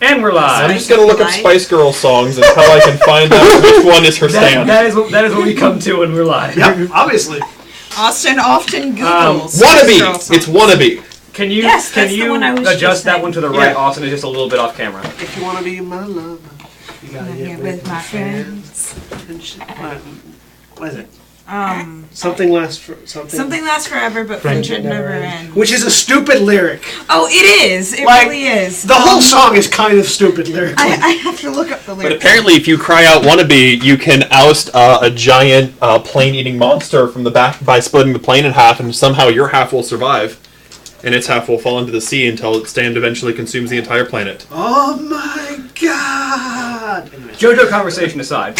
And we're live. I'm just going to look up Spice Girls songs until I can find out which one is her stand. That is what we come to when we're live. Yep, obviously. Austin often Googles. Wannabe! It's Wannabe. Can you adjust that one to the right? Yeah. Austin is just a little bit off camera. If you want to be my lover, you gotta get with my friends. What is it? Something lasts forever, but friendship never ends. Which is a stupid lyric. Oh, it is. It really is. The whole song is kind of stupid lyric. I have to look up the lyrics. But apparently, if you cry out "wannabe," you can oust a giant plane-eating monster from the back by splitting the plane in half, and somehow your half will survive, and its half will fall into the sea until its stand eventually consumes the entire planet. Oh my god! JoJo conversation aside.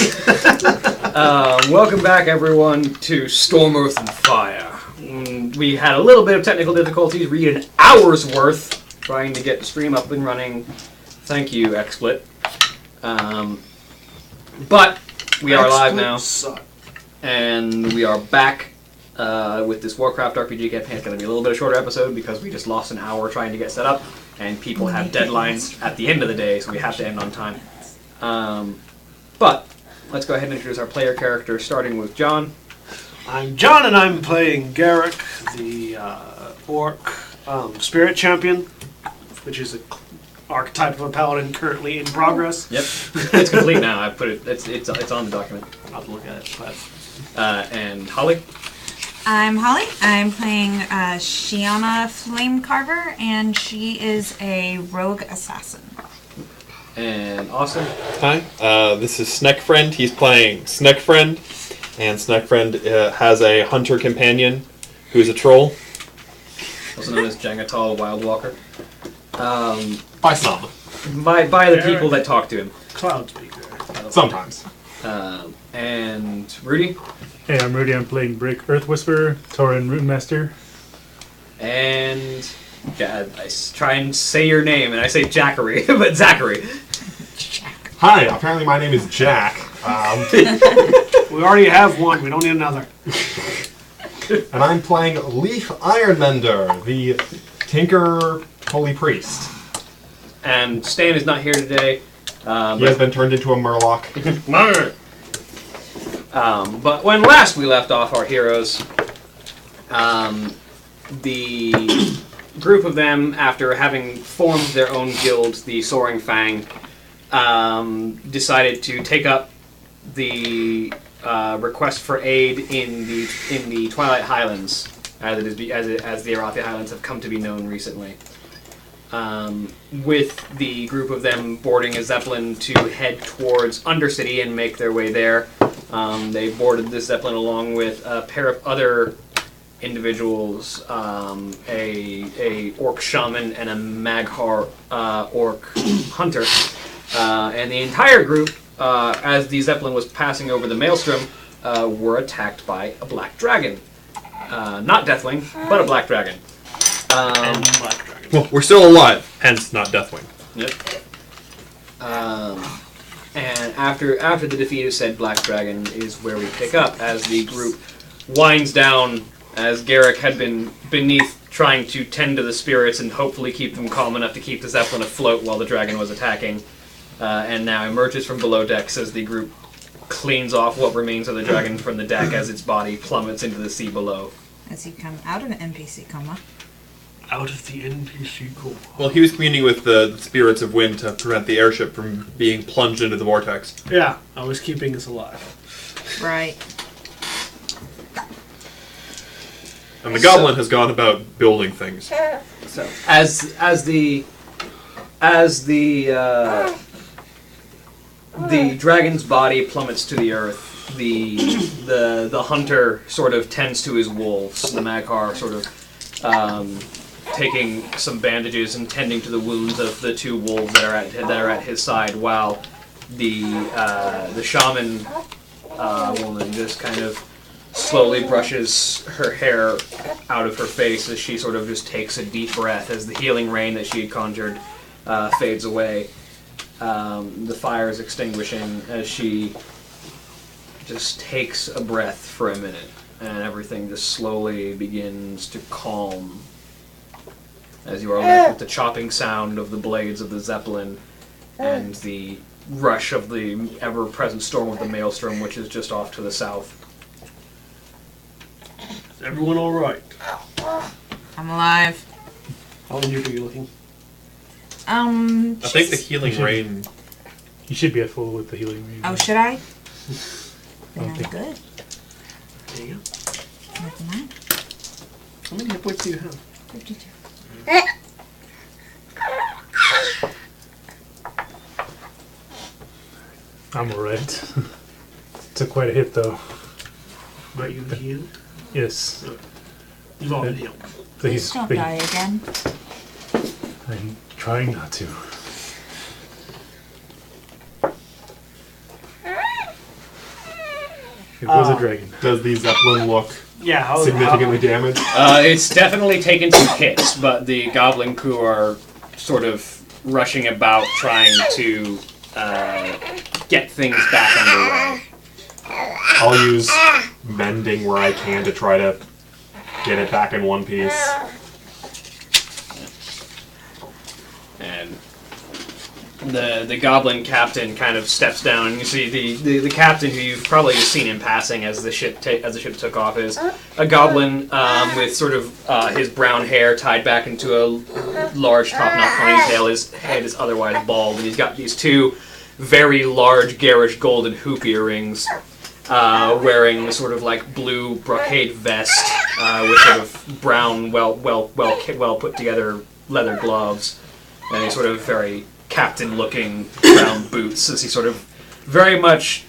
Welcome back, everyone, to Storm, Earth, and Fire. We had a little bit of technical difficulties. We had an hour's worth trying to get the stream up and running. Thank you, XSplit. But we are live now, and we are back with this Warcraft RPG campaign. It's going to be a little bit of a shorter episode because we just lost an hour trying to get set up, and people have deadlines at the end of the day, so we have to end on time. But let's go ahead and introduce our player character, starting with John. I'm John, and I'm playing Garrick, the orc spirit champion, which is an archetype of a paladin currently in progress. Yep, it's complete now. I put it. It's on the document. I'll have to look at it. And Holly. I'm Holly. I'm playing Shiana Flamecarver, and she is a rogue assassin. And Austin. Hi, this is Sneckfriend. He's playing Sneckfriend, and Sneckfriend has a hunter companion who's a troll. Also known as Jangatal Wildwalker. By some. By the people that talk to him. Cloud speaker. Sometimes. And Rudy. Hey, I'm Rudy. I'm playing Brick Earth Whisperer, Tauren Runemaster. And yeah, I try and say your name, and I say Jackery, but Zachary. Hi, apparently my name is Jack. We already have one, we don't need another. And I'm playing Leaf Ironmender, the Tinker Holy Priest. And Stan is not here today. He has been turned into a Murloc. But when last we left off our heroes, the group of them, after having formed their own guild, the Soaring Fang, decided to take up the request for aid in the Twilight Highlands, as the Arathi Highlands have come to be known recently. With the group of them boarding a Zeppelin to head towards Undercity and make their way there. They boarded this Zeppelin along with a pair of other individuals, a orc shaman and a Maghar orc hunter. And the entire group, as the Zeppelin was passing over the Maelstrom, were attacked by a black dragon. Not Deathwing, but a black dragon. And black dragon. Well, we're still alive, hence not Deathwing. Yep. And after the defeat of said black dragon is where we pick up, as the group winds down, as Garrick had been beneath trying to tend to the spirits and hopefully keep them calm enough to keep the Zeppelin afloat while the dragon was attacking, and now emerges from below decks as the group cleans off what remains of the dragon from the deck as its body plummets into the sea below. As you come out of an NPC coma. Out of the NPC coma. Well, he was communing with the spirits of wind to prevent the airship from being plunged into the vortex. Yeah, I was keeping us alive. Right. And the goblin has gone about building things. So as the dragon's body plummets to the earth, the hunter sort of tends to his wolves. The Maghar sort of taking some bandages and tending to the wounds of the two wolves that are at his side, while the shaman woman just kind of slowly brushes her hair out of her face as she sort of just takes a deep breath as the healing rain that she had conjured fades away. The fire is extinguishing as she just takes a breath for a minute, and everything just slowly begins to calm as you are left with the chopping sound of the blades of the Zeppelin and the rush of the ever-present storm of the Maelstrom, which is just off to the south. Is everyone all right? I'm alive. How injured are you looking? I think the healing Should- rain. You should be at full with the healing. Maybe. Oh, should I? Then I'm Okay. good. There you go. Never mind. How many hit points do you have? 52. I'm alright. Took quite a hit though. But you healed? Yes. You've all been healed. Please. Don't die again. I'm trying not to. It was a dragon. Does the Zeppelin look Yeah, how significantly damaged? It's definitely taken some hits, but the goblin crew are sort of rushing about trying to get things back underway. I'll use mending where I can to try to get it back in one piece. And the goblin captain kind of steps down, and you see the captain, who you've probably seen in passing as the ship took off, is a goblin with sort of his brown hair tied back into a large top-knot ponytail. His head is otherwise bald, and he's got these two very large, garish golden hoop earrings, wearing a sort of like blue brocade vest with sort of brown, well put together leather gloves, and a sort of very captain-looking brown boots, as he sort of very much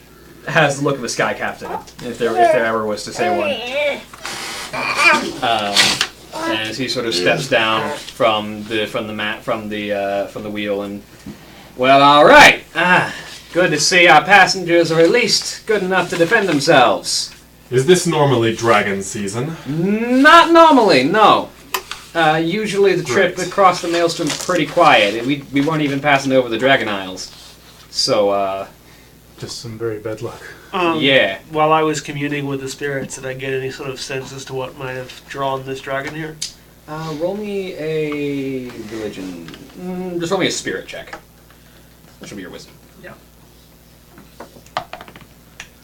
has the look of a sky captain, if there ever was to say one. And as he sort of steps down from the wheel, and well, all right. Good to see our passengers are at least good enough to defend themselves. Is this normally dragon season? Not normally, no. Usually the trip Right. across the Maelstrom's pretty quiet. We weren't even passing over the Dragon Isles. So, Just some very bad luck. yeah. While I was communing with the spirits, did I get any sort of sense as to what might have drawn this dragon here? Roll me a religion. Just roll me a spirit check. That should be your wisdom. Yeah.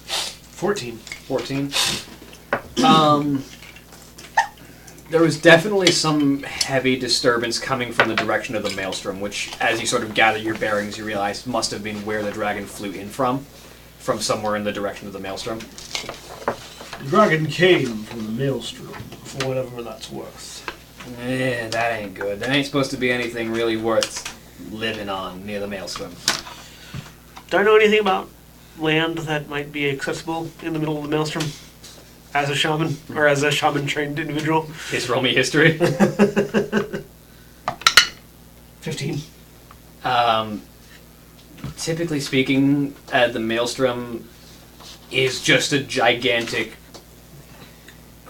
14. 14. There was definitely some heavy disturbance coming from the direction of the Maelstrom, which, as you sort of gather your bearings, you realize must have been where the dragon flew in from somewhere in the direction of the Maelstrom. The dragon came from the Maelstrom, for whatever that's worth. That ain't good. There ain't supposed to be anything really worth living on near the Maelstrom. Do I know anything about land that might be accessible in the middle of the Maelstrom? As a shaman, or as a shaman-trained individual? Just roll me history. 15. Typically speaking, the Maelstrom is just a gigantic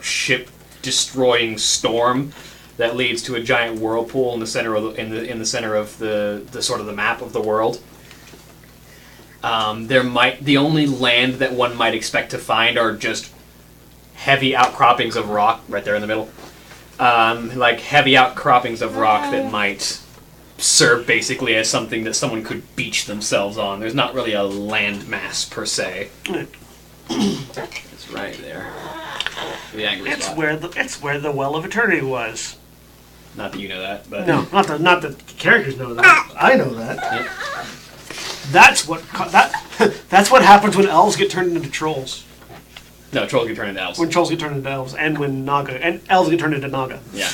ship-destroying storm that leads to a giant whirlpool in the center of the center of the sort of the map of the world. The only land that one might expect to find are just heavy outcroppings of rock right there in the middle. Like heavy outcroppings of rock that might serve basically as something that someone could beach themselves on. There's not really a land mass per se. It's right there. The angry It's spot. where the Well of Eternity was. Not that you know that, but No, not the characters know that. I know that. Yep. That's what that's what happens when elves get turned into trolls. No, trolls can turn into elves. When trolls get turned into elves, and when elves get turned into Naga. Yeah.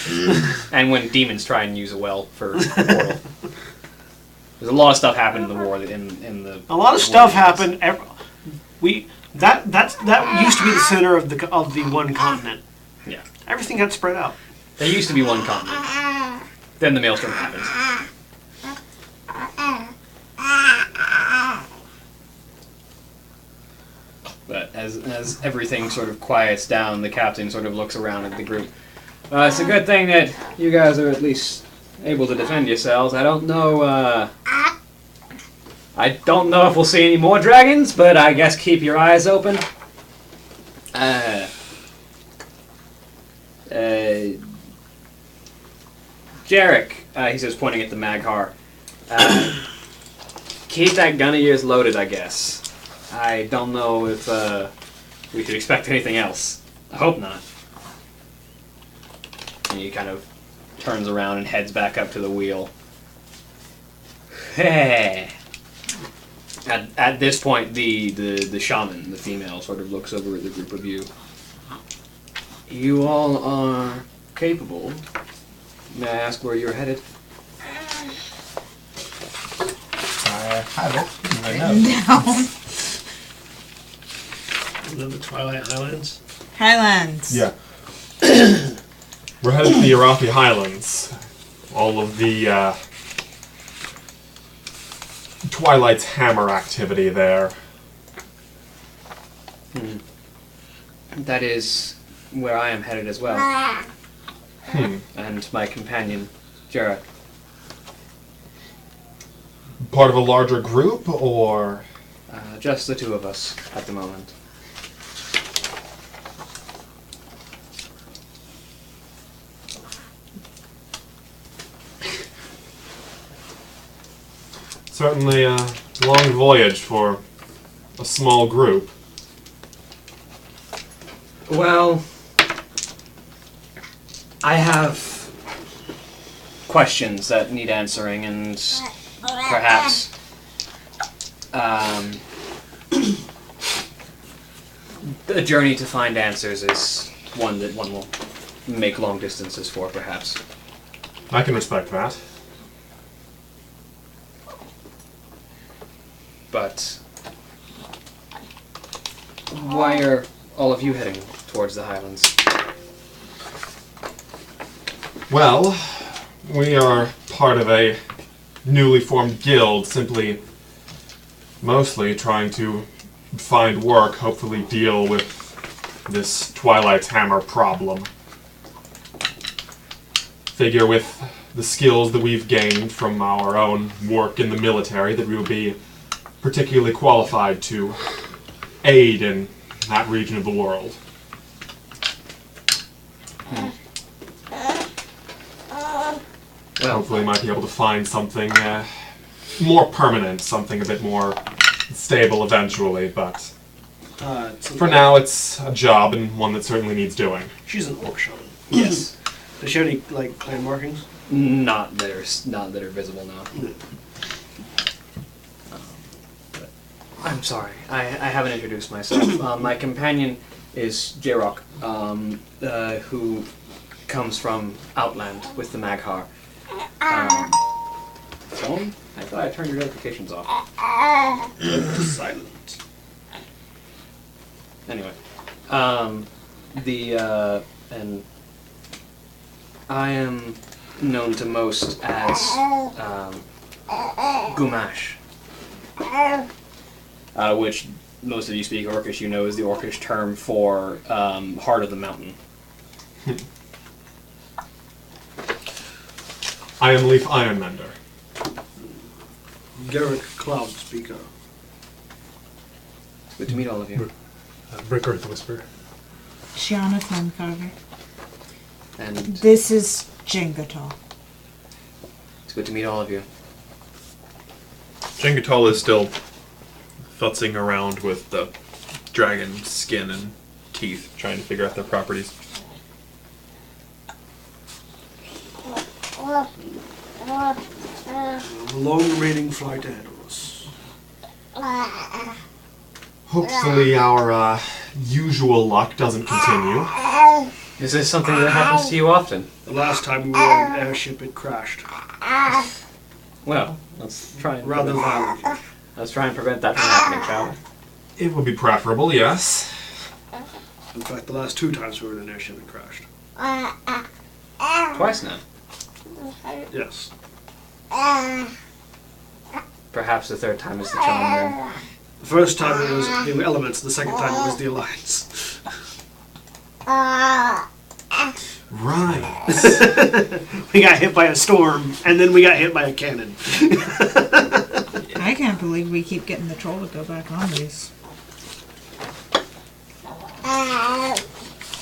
And when demons try and use a well for a portal. There's a lot of stuff happened in the war in the A lot of stuff happened. That used to be the center of the one continent. Yeah. Everything got spread out. There used to be one continent. Then the Maelstrom happened. But as everything sort of quiets down, the captain sort of looks around at the group. It's a good thing that you guys are at least able to defend yourselves. I don't know if we'll see any more dragons, but I guess keep your eyes open. Jarek, he says, pointing at the Maghar. Keep that gun of yours loaded, I guess. I don't know if we should expect anything else. I hope not. And he kind of turns around and heads back up to the wheel. Hey. At this point, the shaman, the female, sort of looks over at the group of you. You all are capable. May I ask where you're headed? I have it. I know. No. The Twilight Highlands. Highlands. Yeah. We're headed to the Arathi Highlands. All of the Twilight's Hammer activity there. That is where I am headed as well. And my companion, Jarek. Part of a larger group, or? Just the two of us at the moment. Certainly a long voyage for a small group. Well, I have questions that need answering, and perhaps the journey to find answers is one that one will make long distances for, perhaps. I can respect that. But why are all of you heading towards the Highlands? Well, we are part of a newly formed guild, simply mostly trying to find work, hopefully deal with this Twilight's Hammer problem. Figure with the skills that we've gained from our own work in the military that we will be particularly qualified to aid in that region of the world. Well, Hopefully might be able to find something more permanent, something a bit more stable eventually, but for now it's a job and one that certainly needs doing. She's an orc shaman. yes. Does she have any like clan markings? Not that are visible now. But I'm sorry, I haven't introduced myself. My companion is Jarok, who comes from Outland with the Maghar. Phone? I thought I turned your notifications off. Silent. Anyway, and I am known to most as Gumash, which most of you speak Orcish. You know is the Orcish term for heart of the mountain. I am Leaf Ironmender. Garrick Cloud Speaker. Good to meet all of you. Brick Earth Whisper. Shiana Flame Carver. And This is Jingatal. it's good to meet all of you. Jengatal is still futzing around with the dragon skin and teeth, trying to figure out their properties. Long remaining flight ahead of us. Hopefully our usual luck doesn't continue. Is this something that happens to you often? The last time we were on an airship, it crashed. Well, let's try and Rather prevent, violently. let's try and prevent that from happening, shall we? It would be preferable, yes. In fact, the last two times we were in an airship, it crashed. Twice now. Yes. Perhaps the third time is the charm then. The first time it was the elements, the second time it was the alliance. Right. We got hit by a storm, and then we got hit by a cannon. I can't believe we keep getting the troll to go back on these.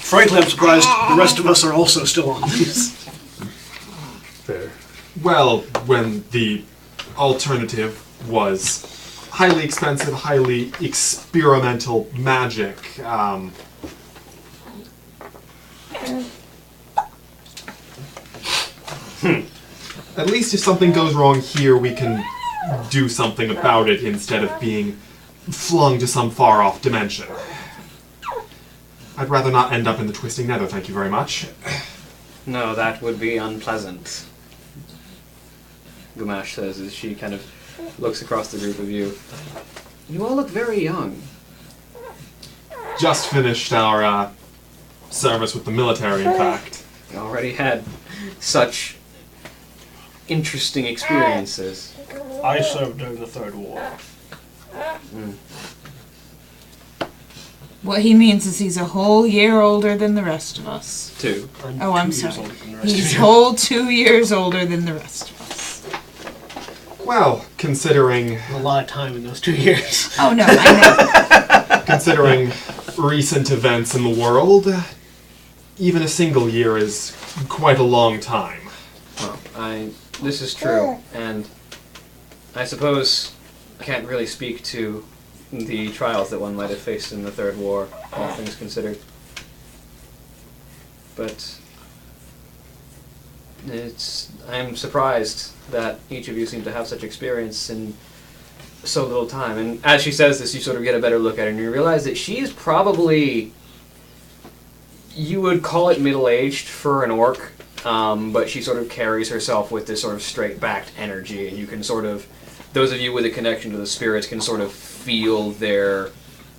Frankly, I'm surprised the rest of us are also still on these. Fair. Well, when the alternative was highly expensive, highly experimental magic. At least if something goes wrong here, we can do something about it instead of being flung to some far-off dimension. I'd rather not end up in the Twisting Nether, thank you very much. No, that would be unpleasant. Gumash says as she kind of looks across the group of you. You all look very young. Just finished our service with the military, in fact. You already had such interesting experiences. I served during the Third War. What he means is he's a whole year older than the rest of us. Too. Oh, I'm 2 years sorry. older than the rest of He's you. whole 2 years older than the rest of us. Well, considering A lot of time in those 2 years. Oh no, I considering recent events in the world, even a single year is quite a long time. Well, this is true, and I suppose I can't really speak to the trials that one might have faced in the Third War, all things considered. But I'm surprised that each of you seem to have such experience in so little time. And as she says this, you sort of get a better look at her, and you realize that she's probably, you would call it middle-aged for an orc, but she sort of carries herself with this sort of straight-backed energy, and you can sort of, those of you with a connection to the spirits can sort of feel their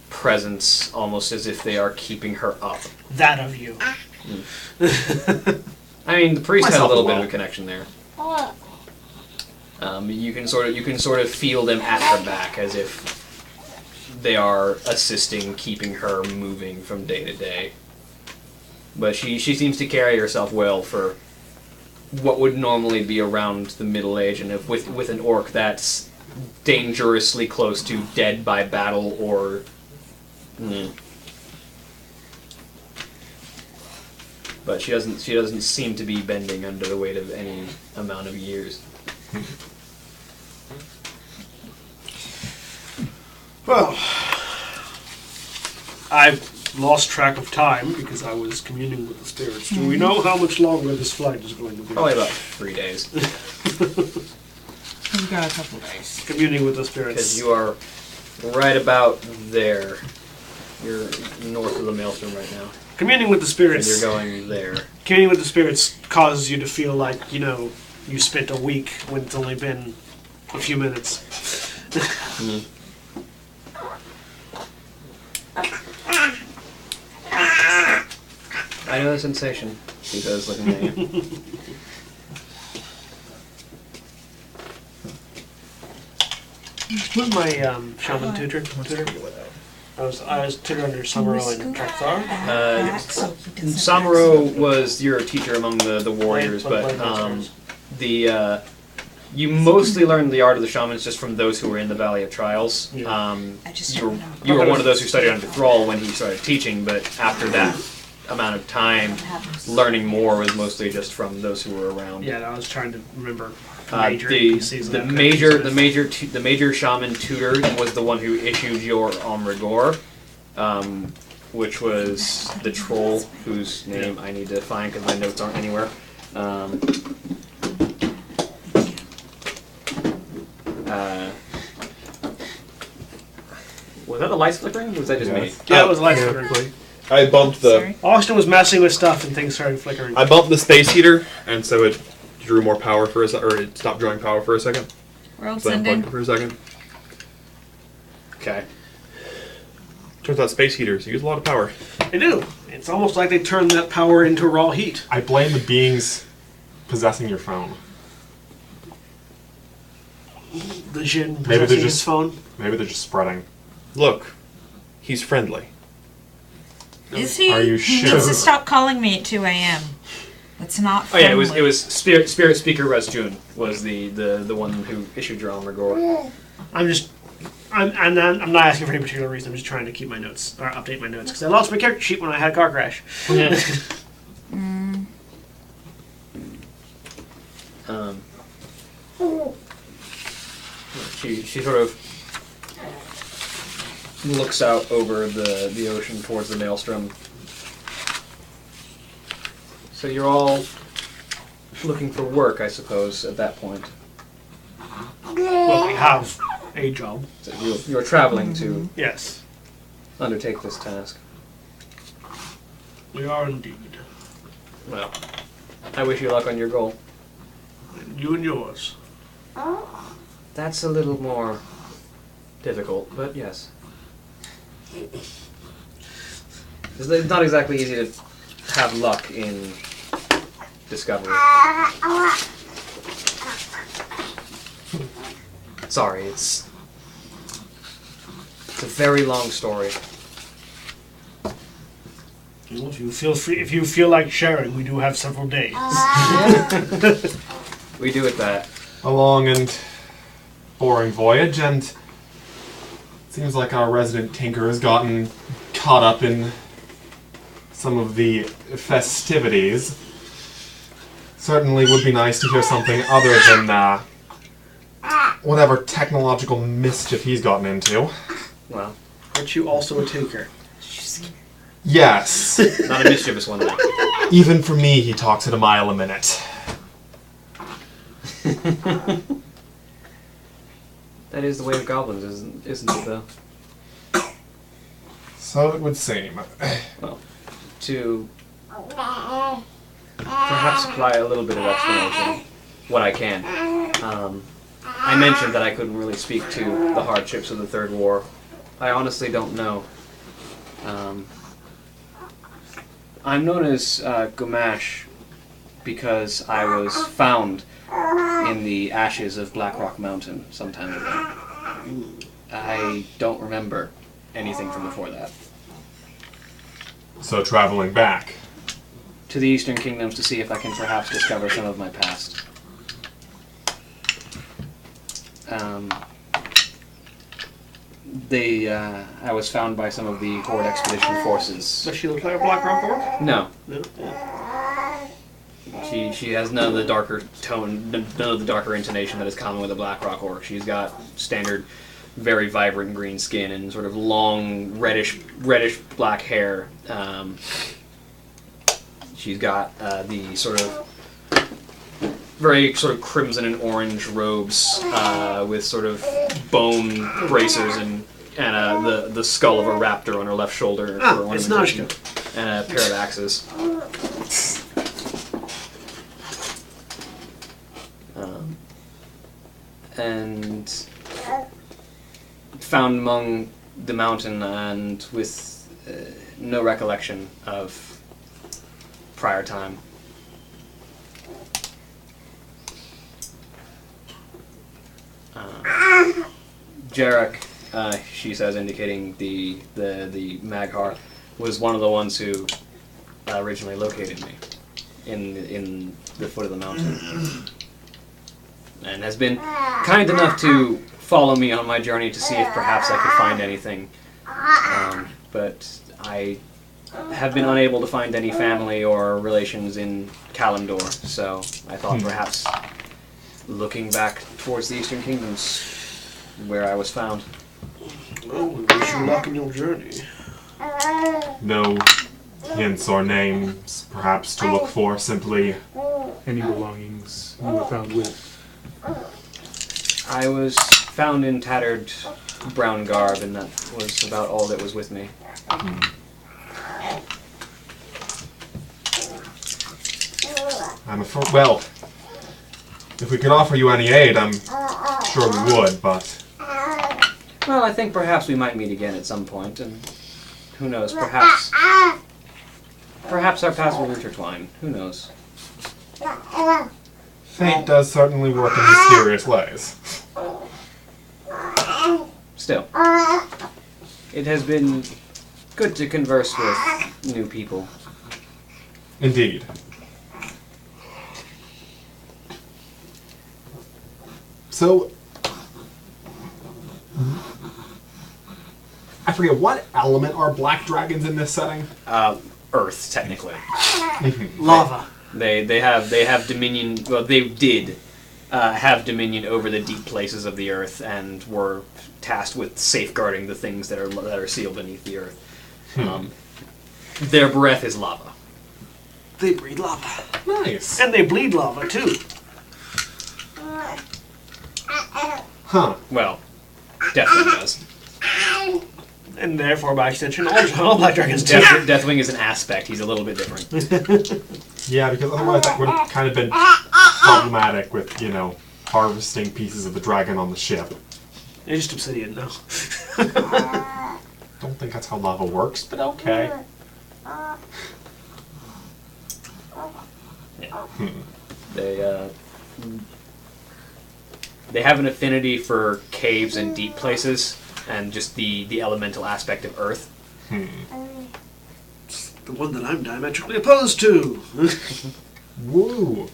presence almost as if they are keeping her up. That of you. I mean, the priest had a Myself little as bit well. of a connection there. You can sort of feel them at her back as if they are assisting, keeping her moving from day to day. But she seems to carry herself well for what would normally be around the middle age, and if with an orc that's dangerously close to dead by battle or. But she doesn't seem to be bending under the weight of any amount of years. Well, I've lost track of time because I was communing with the spirits. Do we know how much longer this flight is going to be? Probably about 3 days. We've got a couple days. Communing with the spirits. Because you are right about there. You're north of the maelstrom right now. Communing with the And spirits. you're going there. Communing with the spirits causes you to feel like, you spent a week when it's only been a few minutes. I know the sensation, she says, looking at you. Who's my shaman tutor? I was tutor under Summerall and Trakthar. Samuro was your teacher among the warriors, but you mostly learned the art of the shamans just from those who were in the Valley of Trials. Yeah. You were one of those who studied under Thrall when he started teaching, but after that amount of time, learning more was mostly just from those who were around. Yeah, I was trying to remember major The NPCs and that the major shaman tutor was the one who issued your Omrigor, which was the troll whose name I need to find because my notes aren't anywhere. Was that the lights flickering? Or was that just me? Yeah, it was light flickering. I bumped the Sorry. Austin was messing with stuff and things started flickering. I bumped the space heater, and so it drew more power for or it stopped drawing power for a second. World So I unplugged sending. it for a second. Okay. Turns out space heaters use a lot of power. They do. It's almost like they turn that power into raw heat. I blame the beings possessing your phone. The Jin Maybe they're possessing his just- phone. Maybe they're just spreading. Look, he's friendly. Is he? Are you He sure? needs to stop calling me at 2 a.m. That's not Oh yeah, friendly. it was Spirit Speaker Resjun was the one who issued your Omrigor. I'm not asking for any particular reason. I'm just trying to keep my notes or update my notes because I lost my character sheet when I had a car crash. She She sort of looks out over the ocean towards the maelstrom. So you're all looking for work, I suppose, at that point. Well, we have a job. So you're traveling to Yes, undertake this task. we are indeed. Well, I wish you luck on your goal. And you and yours. That's a little more difficult, but yes. It's not exactly easy to have luck in discovery. Sorry, it's a very long story. Well, if you feel like sharing, we do have several days. We do it that. A long and boring voyage, and it seems like our resident tinker has gotten caught up in some of the festivities. Certainly would be nice to hear something other than whatever technological mischief he's gotten into. Well, Aren't you also a tinker? Yes. not a mischievous one, though. Even for me, he talks at a mile a minute. That is the way of goblins, isn't it, though? So it would seem. Well, to perhaps supply a little bit of explanation, what I can. I mentioned that I couldn't really speak to the hardships of the Third War. I honestly don't know. I'm known as Gumash because I was found in the ashes of Black Rock Mountain some time ago. I don't remember anything from before that. So traveling back. To the Eastern Kingdoms to see if I can perhaps discover some of my past. I was found by some of the Horde Expedition forces. Does she look like a Black Rock orc? No, No. she has none of the darker tone, none of the darker intonation that is common with a Black Rock orc. She's got standard, very vibrant green skin and sort of long reddish black hair. She's got the sort of very sort of crimson and orange robes with sort of bone bracers and the skull of a raptor on her left shoulder for It's ornamentation, Najka. and a pair of axes. And found among the mountain and with no recollection of prior time. Jarek, she says, indicating the Maghar, was one of the ones who originally located me in the foot of the mountain, and has been kind enough to follow me on my journey to see if perhaps I could find anything. But I have been unable to find any family or relations in Kalimdor, so I thought perhaps looking back towards the Eastern Kingdoms, where I was found. Well, we wish you luck in your journey. No hints or names, perhaps, to look for, simply. Any belongings you were found with? I was found in tattered brown garb, and that was about all that was with me. Well, if we could offer you any aid, I'm sure we would, but Well, I think perhaps we might meet again at some point, and who knows, perhaps our paths will intertwine. Who knows? fate does certainly work in mysterious ways. Still, it has been good to converse with new people. Indeed. So, I forget, what element are black dragons in this setting? Earth, technically. Lava. They have dominion. Well, they did have dominion over the deep places of the earth and were tasked with safeguarding the things that are sealed beneath the earth. Their breath is lava. They breathe lava. Nice. And they bleed lava, too. Huh. Well, Deathwing does. And therefore, by extension, all black dragons do. Deathwing is an aspect. He's a little bit different. Yeah, because otherwise that would have kind of been problematic with, harvesting pieces of the dragon on the ship. It's just obsidian, though. Don't think that's how lava works, but okay. They have an affinity for caves and deep places, and just the elemental aspect of earth. The one that I'm diametrically opposed to. Woo!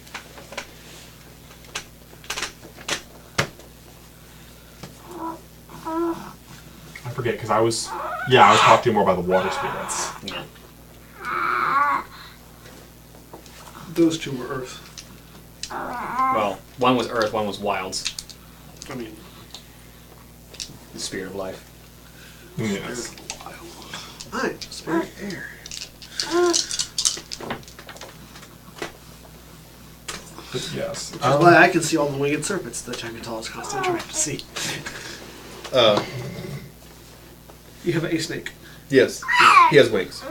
I forget, because I was talking to you more about the water spirits. Yeah. Those two were earth. Well, one was earth, one was wilds. I mean, The spirit of life. Yes. I'm spirit air. But yes. Which is why I can see all the winged serpents that Chagatal is constantly trying to see. You have a snake. Yes, he has wings.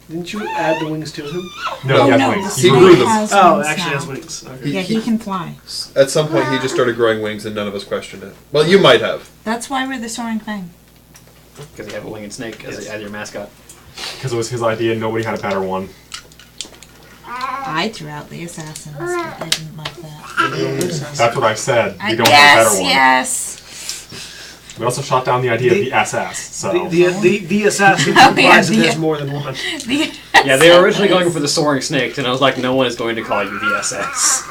Didn't you add the wings to him? No, he has no, wings. the He snake grew them. has Oh, wings actually now. has wings. Okay. Yeah, he can fly. At some point, he just started growing wings, and none of us questioned it. Well, you might have. That's why we're the Soaring Fang. Because you have a winged snake as your mascot. Because it was his idea and nobody had a better one. I threw out the assassins, but they didn't like that. That's what I said. We don't have a better one. Yes. We also shot down the idea of the SS, so... The assassin Oh, implies that yeah, there's the- more than one. Yeah, they were originally going for the soaring snakes, and I was like, no one is going to call you the SS.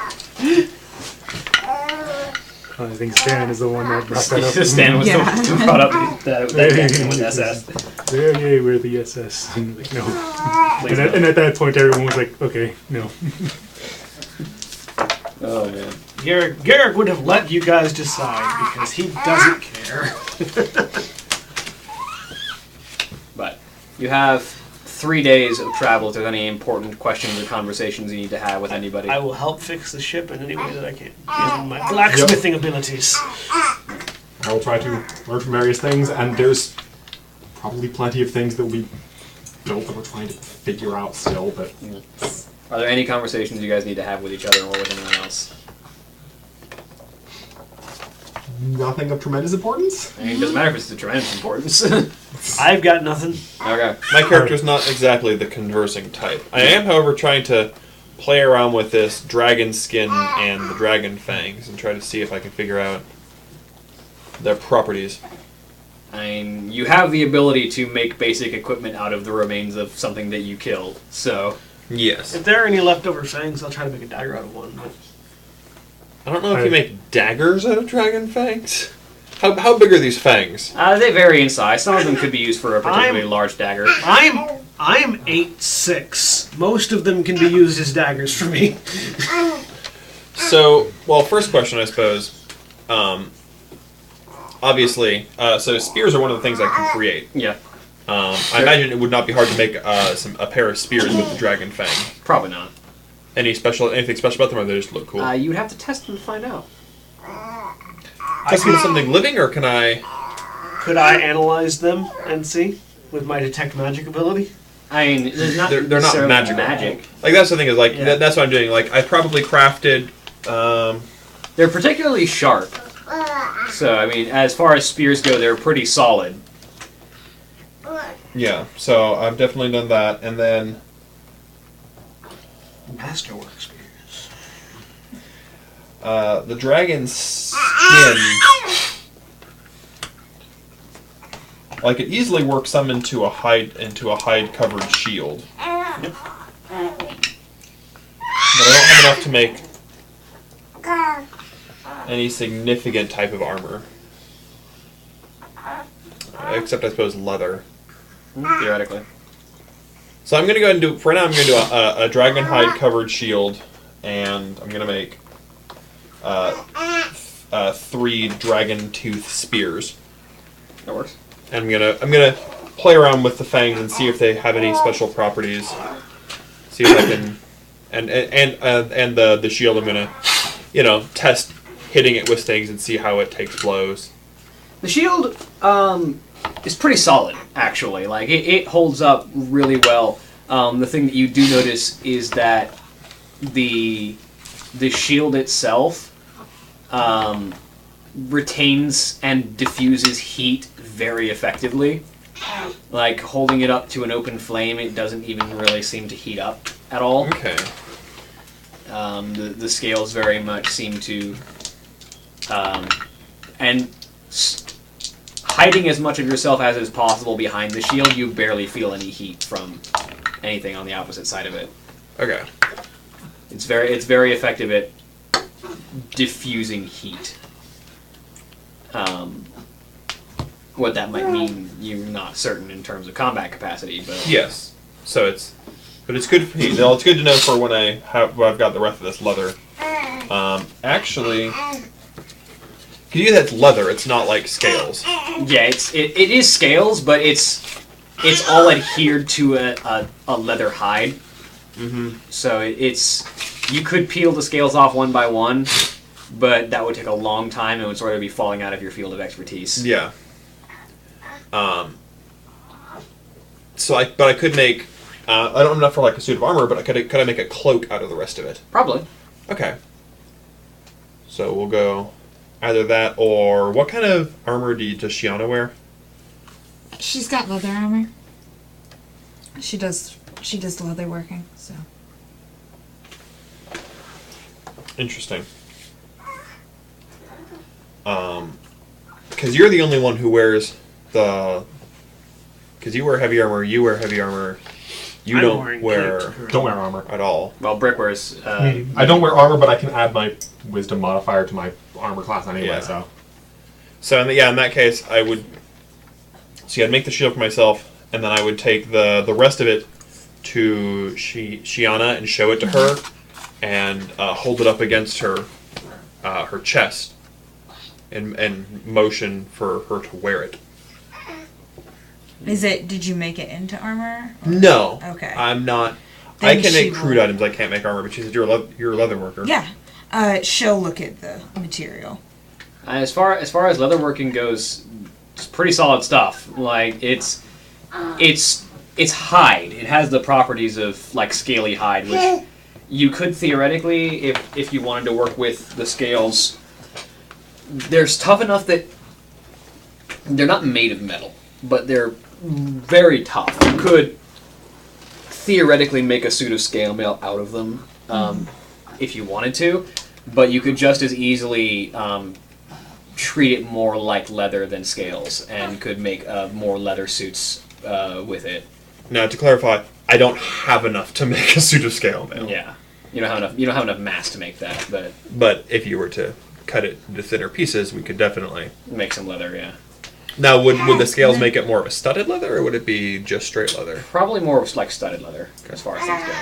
I think Stan is the one that brought that up. Stan was the Yeah. one who brought up that connection with SS. Yeah, yeah, we're the SS. And like, no. Please And at that point, everyone was like, okay, no. Oh, man. Garrick would have let you guys decide because he doesn't care. But you have 3 days of travel if there's any important questions or conversations you need to have with anybody. I will help fix the ship in any way that I can using my blacksmithing abilities. I will try to learn from various things, and there's probably plenty of things that will be built that we're trying to figure out still, but... Are there any conversations you guys need to have with each other or with anyone else? Nothing of tremendous importance? I mean, it doesn't matter if it's of tremendous importance. I've got nothing. Okay. My character's not exactly the conversing type. I am, however, trying to play around with this dragon skin and the dragon fangs and try to see if I can figure out their properties. I mean, you have the ability to make basic equipment out of the remains of something that you killed, so... Yes. If there are any leftover fangs, I'll try to make a dagger out of one. But I don't know if you make daggers out of dragon fangs. How big are these fangs? They vary in size. Some of them could be used for a particularly large dagger. I'm 8'6". Most of them can be used as daggers for me. So, well, first question, I suppose. Obviously, so spears are one of the things I can create. Yeah, I imagine it would not be hard to make a pair of spears with the dragon fang. probably not. Anything special about them, or they just look cool? You would have to test them to find out. Test them with something living, or can I? Could I analyze them and see with my detect magic ability? I mean, there's not They're not necessarily magical. magic. Like that's the thing is like Yeah. that's what I'm doing. Like I probably crafted. They're particularly sharp. So, I mean, as far as spears go, they're pretty solid. Yeah, so I've definitely done that, and then Masterwork spears. the dragon's skin. Like it easily works some into a hide covered shield. But I don't have enough to make any significant type of armor. Except I suppose leather. Theoretically. So I'm gonna go ahead and do. For now, I'm gonna do a dragon hide covered shield, and I'm gonna make 3 dragon tooth spears. That works. And I'm gonna play around with the fangs and see if they have any special properties. See if I can, and the shield. I'm gonna, test hitting it with stings and see how it takes blows. The shield is pretty solid, actually. Like it holds up really well. The thing that you do notice is that the shield itself retains and diffuses heat very effectively. Like holding it up to an open flame, it doesn't even really seem to heat up at all. Okay. The scales very much seem to, hiding as much of yourself as is possible behind the shield, you barely feel any heat from anything on the opposite side of it. Okay. It's very effective at diffusing heat. What that might mean, you're not certain in terms of combat capacity, but Yes. So it's good for heat. Well, it's good to know for when I've got the rest of this leather. Actually, because that's leather. It's not like scales. yeah, it is scales, but it's all adhered to a leather hide. Mm-hmm. So you could peel the scales off one by one, but that would take a long time and would sort of be falling out of your field of expertise. Yeah. But I could make. I don't have enough for like a suit of armor, but could I make a cloak out of the rest of it? Probably. Okay. So we'll go either that or what kind of armor does Shiana wear? She's got leather armor. She does leather working, so. Interesting. Because you're the only one who wears the. Because you wear heavy armor, you wear heavy armor. You I'm don't wearing wear kit. Don't wear armor. at all. Well, Brick wears. I don't wear armor, but I can add my wisdom modifier to my armor class anyway. Yeah. So in that case, I would. See, I'd make the shield for myself, and then I would take the rest of it to Shiana and show it to her, and hold it up against her chest, and motion for her to wear it. Did you make it into armor? No. Okay. I'm not. Then I can she make crude will- items. I can't make armor, but she said you're a leather worker. Yeah. She'll look at the material. As far as leatherworking goes, it's pretty solid stuff. Like it's hide. It has the properties of like scaly hide, which you could theoretically, if you wanted to work with the scales, they're tough enough that they're not made of metal, but they're very tough. You could theoretically make a suit of scale mail out of them if you wanted to, but you could just as easily treat it more like leather than scales, and could make more leather suits with it. Now, to clarify, I don't have enough to make a suit of scale mail. Yeah, you don't have enough mass to make that, But if you were to cut it into thinner pieces, we could definitely make some leather. Yeah, Now, would the scales make it more of a studded leather, or would it be just straight leather? probably more of like studded leather as far as things go.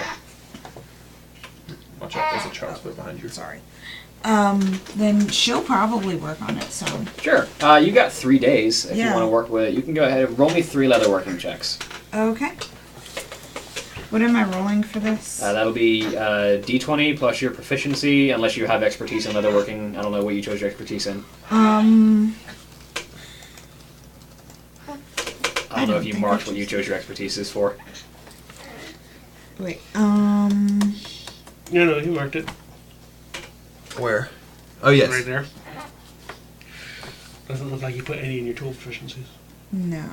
Watch out, there's a child's foot behind you. Sorry. Then she'll probably work on it, so. Sure. You got 3 days if you Yeah. want to work with it. You can go ahead and roll me 3 leatherworking checks. Okay. What am I rolling for this? That'll be D20 plus your proficiency, unless you have expertise in leatherworking. I don't know what you chose your expertise in. I don't know if you think marked I what you chose your expertise is for. Wait, No, you marked it. Where? Oh, yes. Right there. Doesn't look like you put any in your tool proficiencies. no.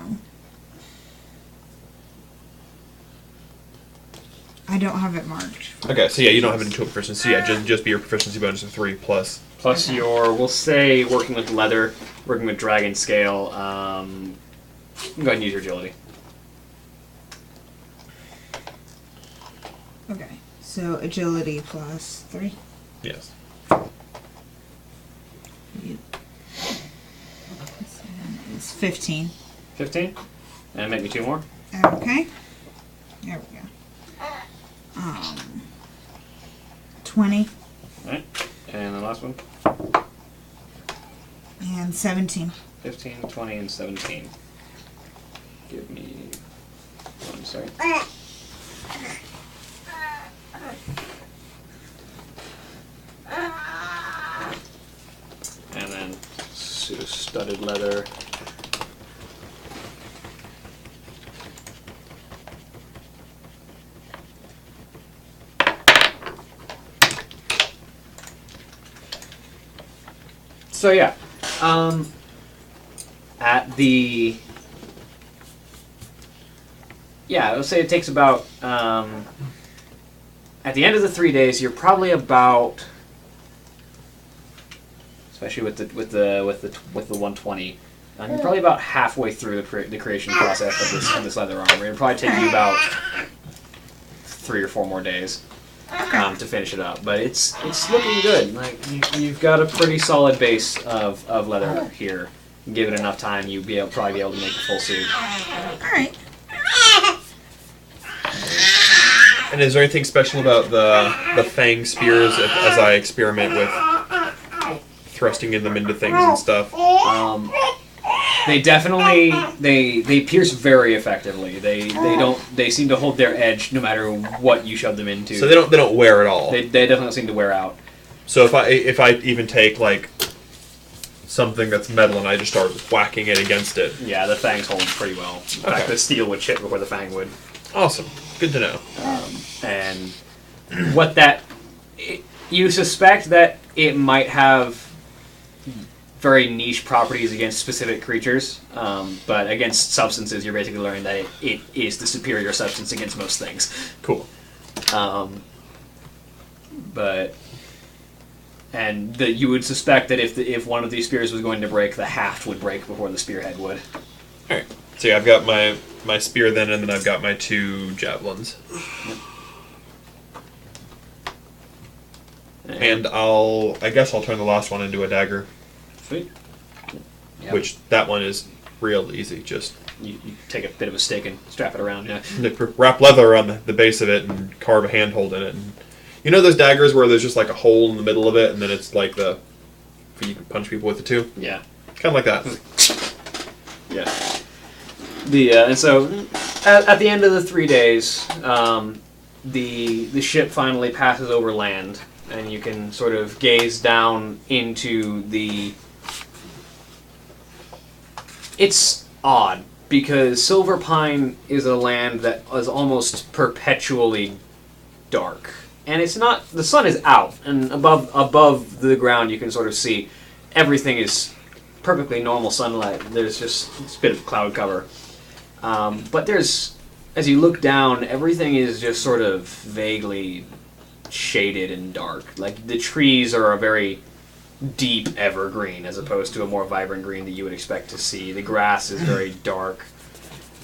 I don't have it marked. Okay, so yeah, you don't have any tool proficiency. Yeah, just be your proficiency bonus of 3 plus. Plus your, we'll say, working with leather, working with dragon scale. Go ahead and use your agility. Okay, so agility plus 3. Yes. It's 15. 15? And make me 2 more. Okay. There we go. 20. Alright. And the last one. 17. 15, 20, and 17. Give me 1 second. And then suit of studded leather. So yeah, at the I would say it takes about at the end of the 3 days, you're probably about, especially with the 120, you're probably about halfway through the creation process of this leather armor. It'll probably take you about 3 or 4 more days to finish it up, but it's looking good. Like you've got a pretty solid base of leather here. Give it enough time, probably be able to make a full suit. All right. And is there anything special about the fang spears as I experiment with thrusting them into things and stuff? They definitely they pierce very effectively. They seem to hold their edge no matter what you shove them into. So they don't wear at all. They definitely don't seem to wear out. So if I even take like something that's metal and I just start whacking it against it. Yeah, the fangs hold pretty well. In fact, the steel would chip before the fang would. Awesome. Good to know. And you suspect that it might have very niche properties against specific creatures, but against substances, you're basically learning that it is the superior substance against most things. Cool. You would suspect that if one of these spears was going to break, the haft would break before the spearhead would. All right. So yeah, I've got my spear then, and then I've got my 2 javelins. And I guess I'll turn the last one into a dagger. Sweet. Yep. Which that one is real easy. Just you take a bit of a stake and strap it around. Yeah. wrap leather around the base of it and carve a handhold in it. And you know those daggers where there's just like a hole in the middle of it, and then it's like you can punch people with it too. Yeah. Kind of like that. Yeah. And so at the end of the 3 days, the ship finally passes over land, and you can sort of gaze down into the. It's odd because Silver Pine is a land that is almost perpetually dark, and it's not. The sun is out, and above the ground you can sort of see everything is perfectly normal sunlight. There's just a bit of cloud cover. But as you look down, everything is just sort of vaguely shaded and dark. Like the trees are a very deep evergreen as opposed to a more vibrant green that you would expect to see. The grass is very dark.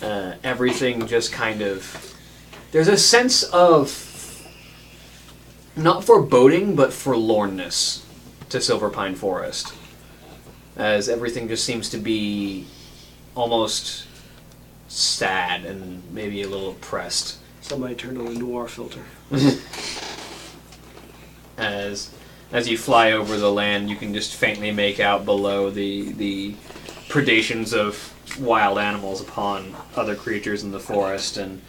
Everything just kind of... There's a sense of not foreboding, but forlornness to Silver Pine Forest. As everything just seems to be almost sad and maybe a little oppressed. Somebody turned on a noir filter. As you fly over the land, you can just faintly make out below the predations of wild animals upon other creatures in the forest, and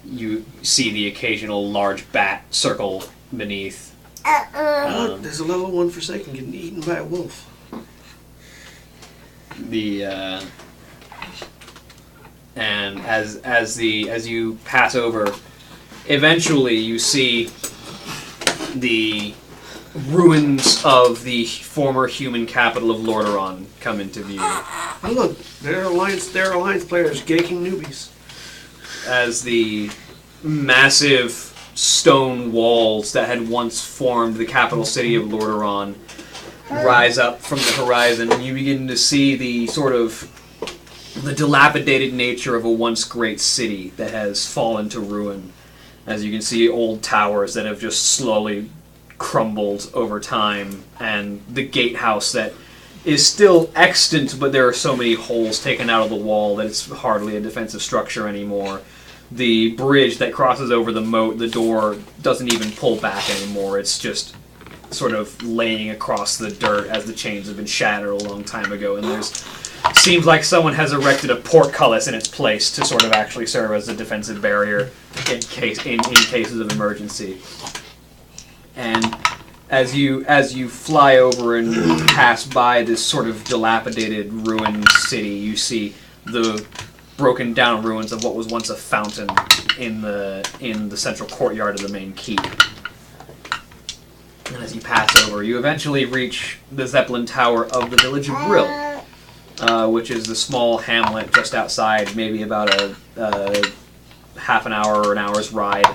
you see the occasional large bat circle beneath. Look, there's a level 1 Forsaken getting eaten by a wolf. And as you pass over, eventually you see the ruins of the former human capital of Lordaeron come into view. Oh look, they're alliance players, gaking newbies. As the massive stone walls that had once formed the capital city of Lordaeron rise up from the horizon, and you begin to see the sort of the dilapidated nature of a once great city that has fallen to ruin. As you can see old towers that have just slowly crumbled over time, and the gatehouse that is still extant, but there are so many holes taken out of the wall that it's hardly a defensive structure anymore. The bridge that crosses over the moat, the door doesn't even pull back anymore. It's just sort of laying across the dirt as the chains have been shattered a long time ago, and there's seems like someone has erected a portcullis in its place to sort of actually serve as a defensive barrier in cases of emergency. And as you fly over and pass by this sort of dilapidated ruined city, you see the broken down ruins of what was once a fountain in the central courtyard of the main keep. And as you pass over, you eventually reach the Zeppelin Tower of the village of Brill, which is the small hamlet just outside, maybe about a half an hour or an hour's ride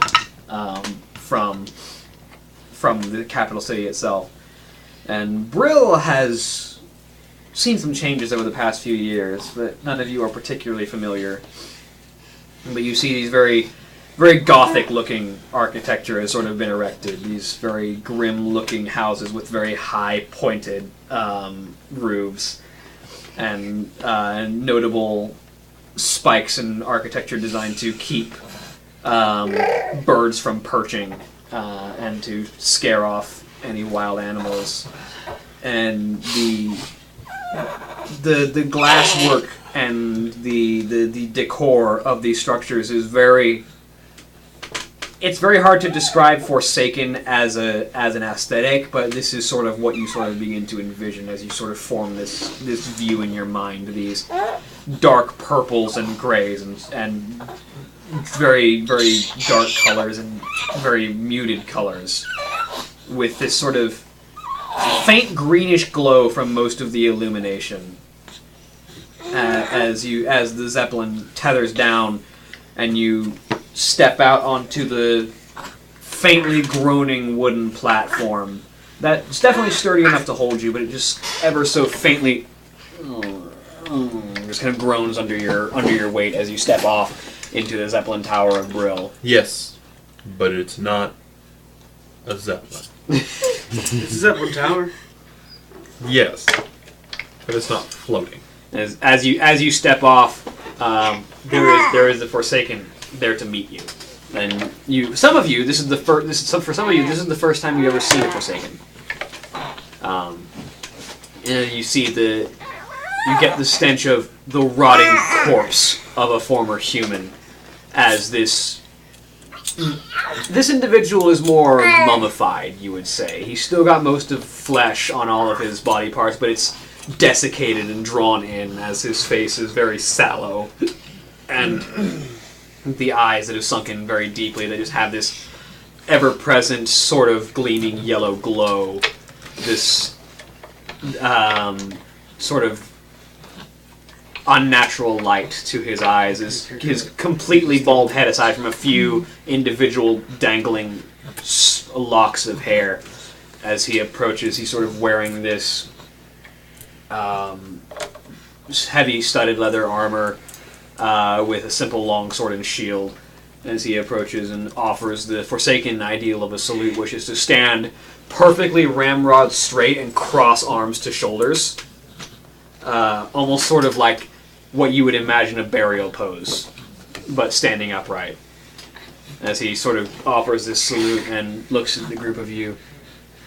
from the capital city itself. And Brill has seen some changes over the past few years, but none of you are particularly familiar. But you see these very, very Gothic-looking architecture has sort of been erected. These very grim-looking houses with very high, pointed roofs, and notable spikes in architecture designed to keep birds from perching and to scare off any wild animals. And the glass work and the decor of these structures is very... It's very hard to describe Forsaken as an aesthetic, but this is sort of what you sort of begin to envision as you sort of form this view in your mind. These dark purples and grays and very, very dark colors and very muted colors, with this sort of faint greenish glow from most of the illumination. As the Zeppelin tethers down and you step out onto the faintly groaning wooden platform that's definitely sturdy enough to hold you, but it just ever so faintly just kind of groans under your weight as you step off into the Zeppelin Tower of Brill. Yes, but it's not a Zeppelin. It's a Zeppelin Tower? Yes, but it's not floating. As you step off, there is the Forsaken there to meet you, and some of you this is the first time you ever seen a Forsaken. And you see you get the stench of the rotting corpse of a former human, as this individual is more mummified, you would say. He's still got most of flesh on all of his body parts, but it's desiccated and drawn in, as his face is very sallow, and the eyes that have sunken very deeply, they just have this ever-present sort of gleaming yellow glow, this sort of unnatural light to his eyes. His completely bald head, aside from a few individual dangling locks of hair. As he approaches, he's sort of wearing this heavy studded leather armor with a simple long sword and shield. As he approaches and offers the Forsaken ideal of a salute, which is to stand perfectly ramrod straight and cross arms to shoulders. Almost sort of like what you would imagine a burial pose, but standing upright. As he sort of offers this salute and looks at the group of you.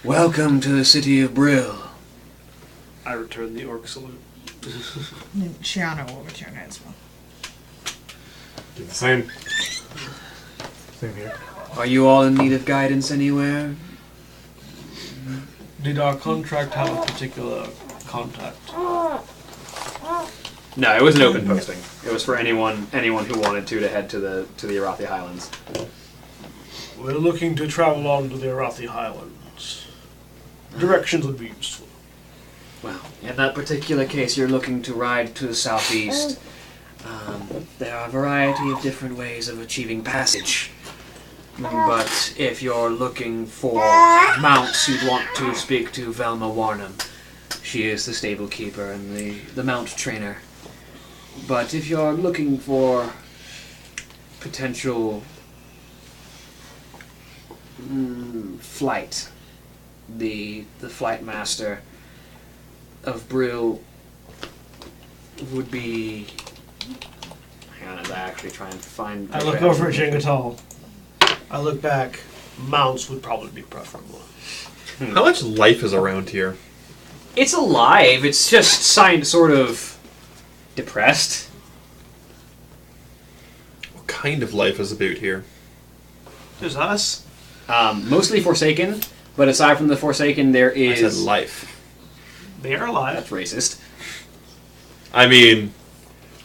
Welcome to the city of Brill. I return the orc salute. And Shiana will return it as well. Do the same. Same here. Are you all in need of guidance anywhere? Did our contract have a particular contact? No, it was an open posting. It was for anyone who wanted to head to the Arathi Highlands. We're looking to travel on to the Arathi Highlands. Directions would be useful. Well, in that particular case, you're looking to ride to the southeast. There are a variety of different ways of achieving passage. But if you're looking for mounts, you'd want to speak to Velma Warnham. She is the stable keeper and the mount trainer. But if you're looking for potential flight, the flight master of Brill would be... Hang on, as I actually try and find... I look over at Jingatal. I look back. Mounts would probably be preferable. How much life is around here? It's alive. It's just sort of depressed. What kind of life is about here? There's us. Mostly Forsaken, but aside from the Forsaken, there I said is... life. They are alive. That's racist. I mean,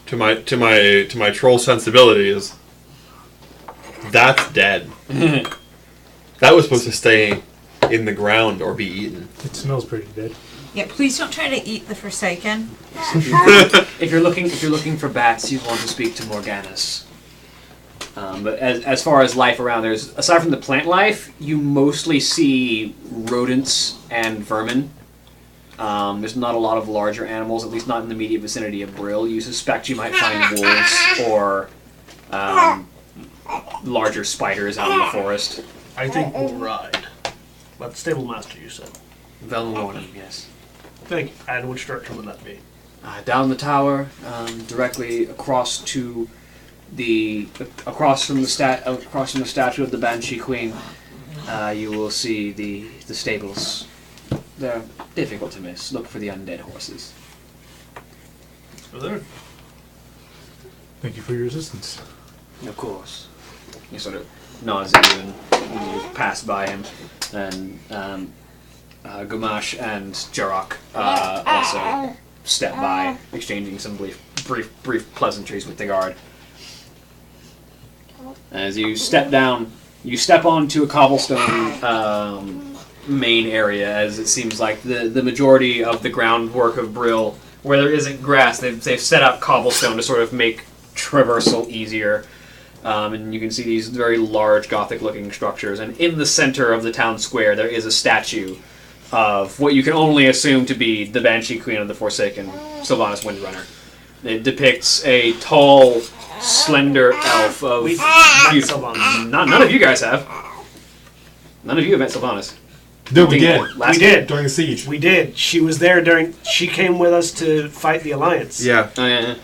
to my troll sensibilities, that's dead. That was supposed to stay in the ground or be eaten. It smells pretty dead. Yeah, please don't try to eat the Forsaken. If you're looking for bats, you want to speak to Morganus. But as far as life around, there's aside from the plant life, you mostly see rodents and vermin. There's not a lot of larger animals, at least not in the immediate vicinity of Brill. You suspect you might find wolves or larger spiders out in the forest. I think we'll ride. But stable master, you said. Velmornan, yes. Thank you. And which direction would that be? Down the tower, directly across from the statue of the Banshee Queen, you will see the stables. They're difficult to miss. Look for the undead horses. Over there. Thank you for your assistance. Of course. He sort of nods at you and you pass by him, and Gumash and Jarok also step by, exchanging some brief pleasantries with the guard. As you step down, you step onto a cobblestone main area, as it seems like the majority of the groundwork of Brill, where there isn't grass, they've set up cobblestone to sort of make traversal easier. And you can see these very large Gothic-looking structures. And in the center of the town square, there is a statue of what you can only assume to be the Banshee Queen of the Forsaken, Sylvanas Windrunner. It depicts a tall, slender elf of... We've met Sylvanas. None of you guys have. None of you have met Sylvanas. No, we did. Last We did. During the siege. We did. She was there during... She came with us to fight the Alliance. Yeah. Oh, yeah.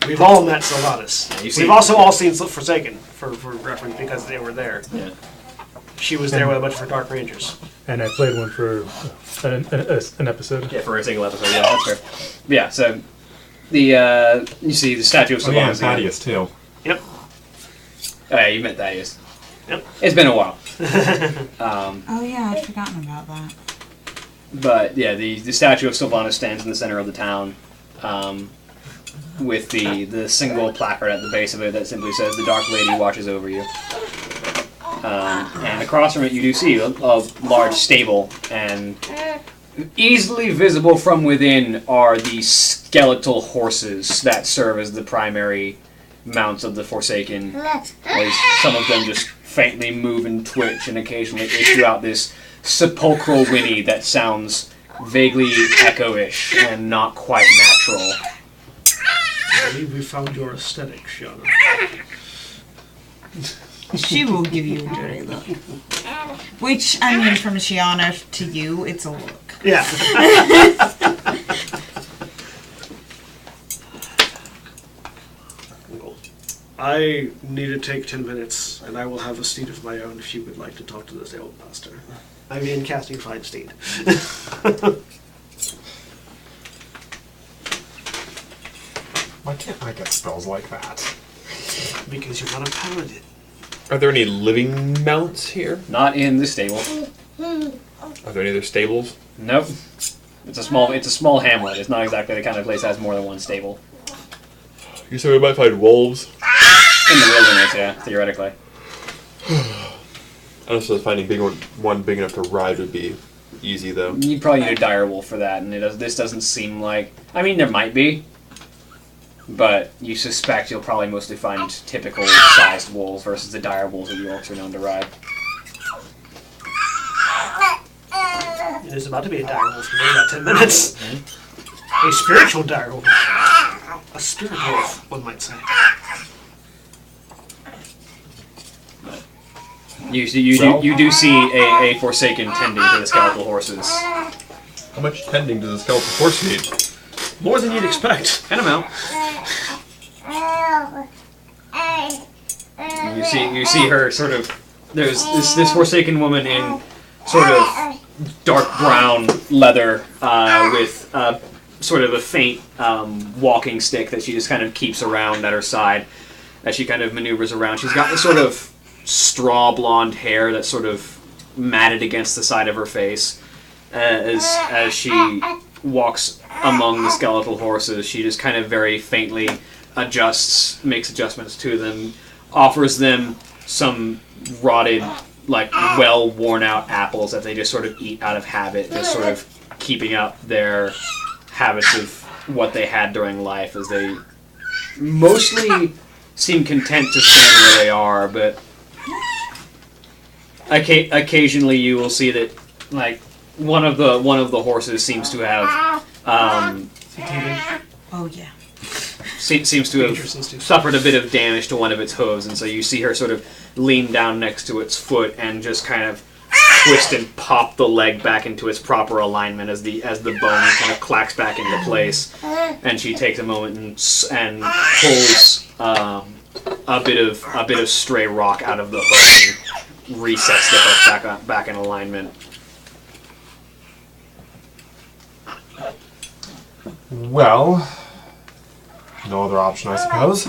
We've all met Sylvanas. Yeah, you see- We've also all seen Forsaken, for reference, because they were there. Yeah. She was there with a bunch of her Dark Rangers. And I played one for an episode. Yeah, for a single episode. Yeah, that's fair. Yeah, so the you see the statue of Oh, yeah, Sylvanas. again. Thaddeus, too. Yep. Oh, yeah, you met Thaddeus. Yep. It's been a while. Oh yeah, I'd forgotten about that. But yeah, the statue of Sylvanas stands in the center of the town, with the single placard at the base of it that simply says, "The Dark Lady watches over you." And across from it, you do see a large stable, and easily visible from within are the skeletal horses that serve as the primary mounts of the Forsaken. At least some of them just faintly move and twitch, and occasionally issue out this sepulchral whinny that sounds vaguely echo-ish and not quite natural. I believe we found your aesthetic, Shiana. She will give you a dirty look. Which, I mean, from Shiana to you, it's a look. Yeah. Well, I need to take 10 minutes, and I will have a steed of my own if you would like to talk to this old master. I'm in casting Find Steed. Why can't I get spells like that? Because you're not a paladin. Are there any living mounts here? Not in this stable. Are there any other stables? Nope. It's a small hamlet. It's not exactly the kind of place that has more than one stable. You said we might find wolves. In the wilderness, yeah, theoretically. I don't suppose finding one big enough to ride would be easy, though. You'd probably need a dire wolf for that, and this doesn't seem like... I mean, there might be, but you suspect you'll probably mostly find typical sized wolves versus the dire wolves that the orcs are known to ride. There's about to be a dire wolf in about 10 minutes. A spiritual dire wolf. A spirit wolf, one might say. You do see a Forsaken tending to the skeletal horses. How much tending does a skeletal horse need? More than you'd expect. And amount. You see her sort of. There's this Forsaken woman in sort of dark brown leather with sort of a faint walking stick that she just kind of keeps around at her side as she kind of maneuvers around. She's got this sort of straw blonde hair that's sort of matted against the side of her face. As she walks among the skeletal horses, she just kind of very faintly makes adjustments to them, offers them some rotted, like well worn out apples that they just sort of eat out of habit, just sort of keeping up their habits of what they had during life, as they mostly seem content to stand where they are, but occasionally you will see that, like, one of the horses seems to have Oh yeah. seems to have suffered a bit of damage to one of its hooves, and so you see her sort of lean down next to its foot and just kind of twist and pop the leg back into its proper alignment as the bone kind of clacks back into place. And she takes a moment and pulls a bit of stray rock out of the hoof and resets the hoof back in alignment. Well, no other option, I suppose.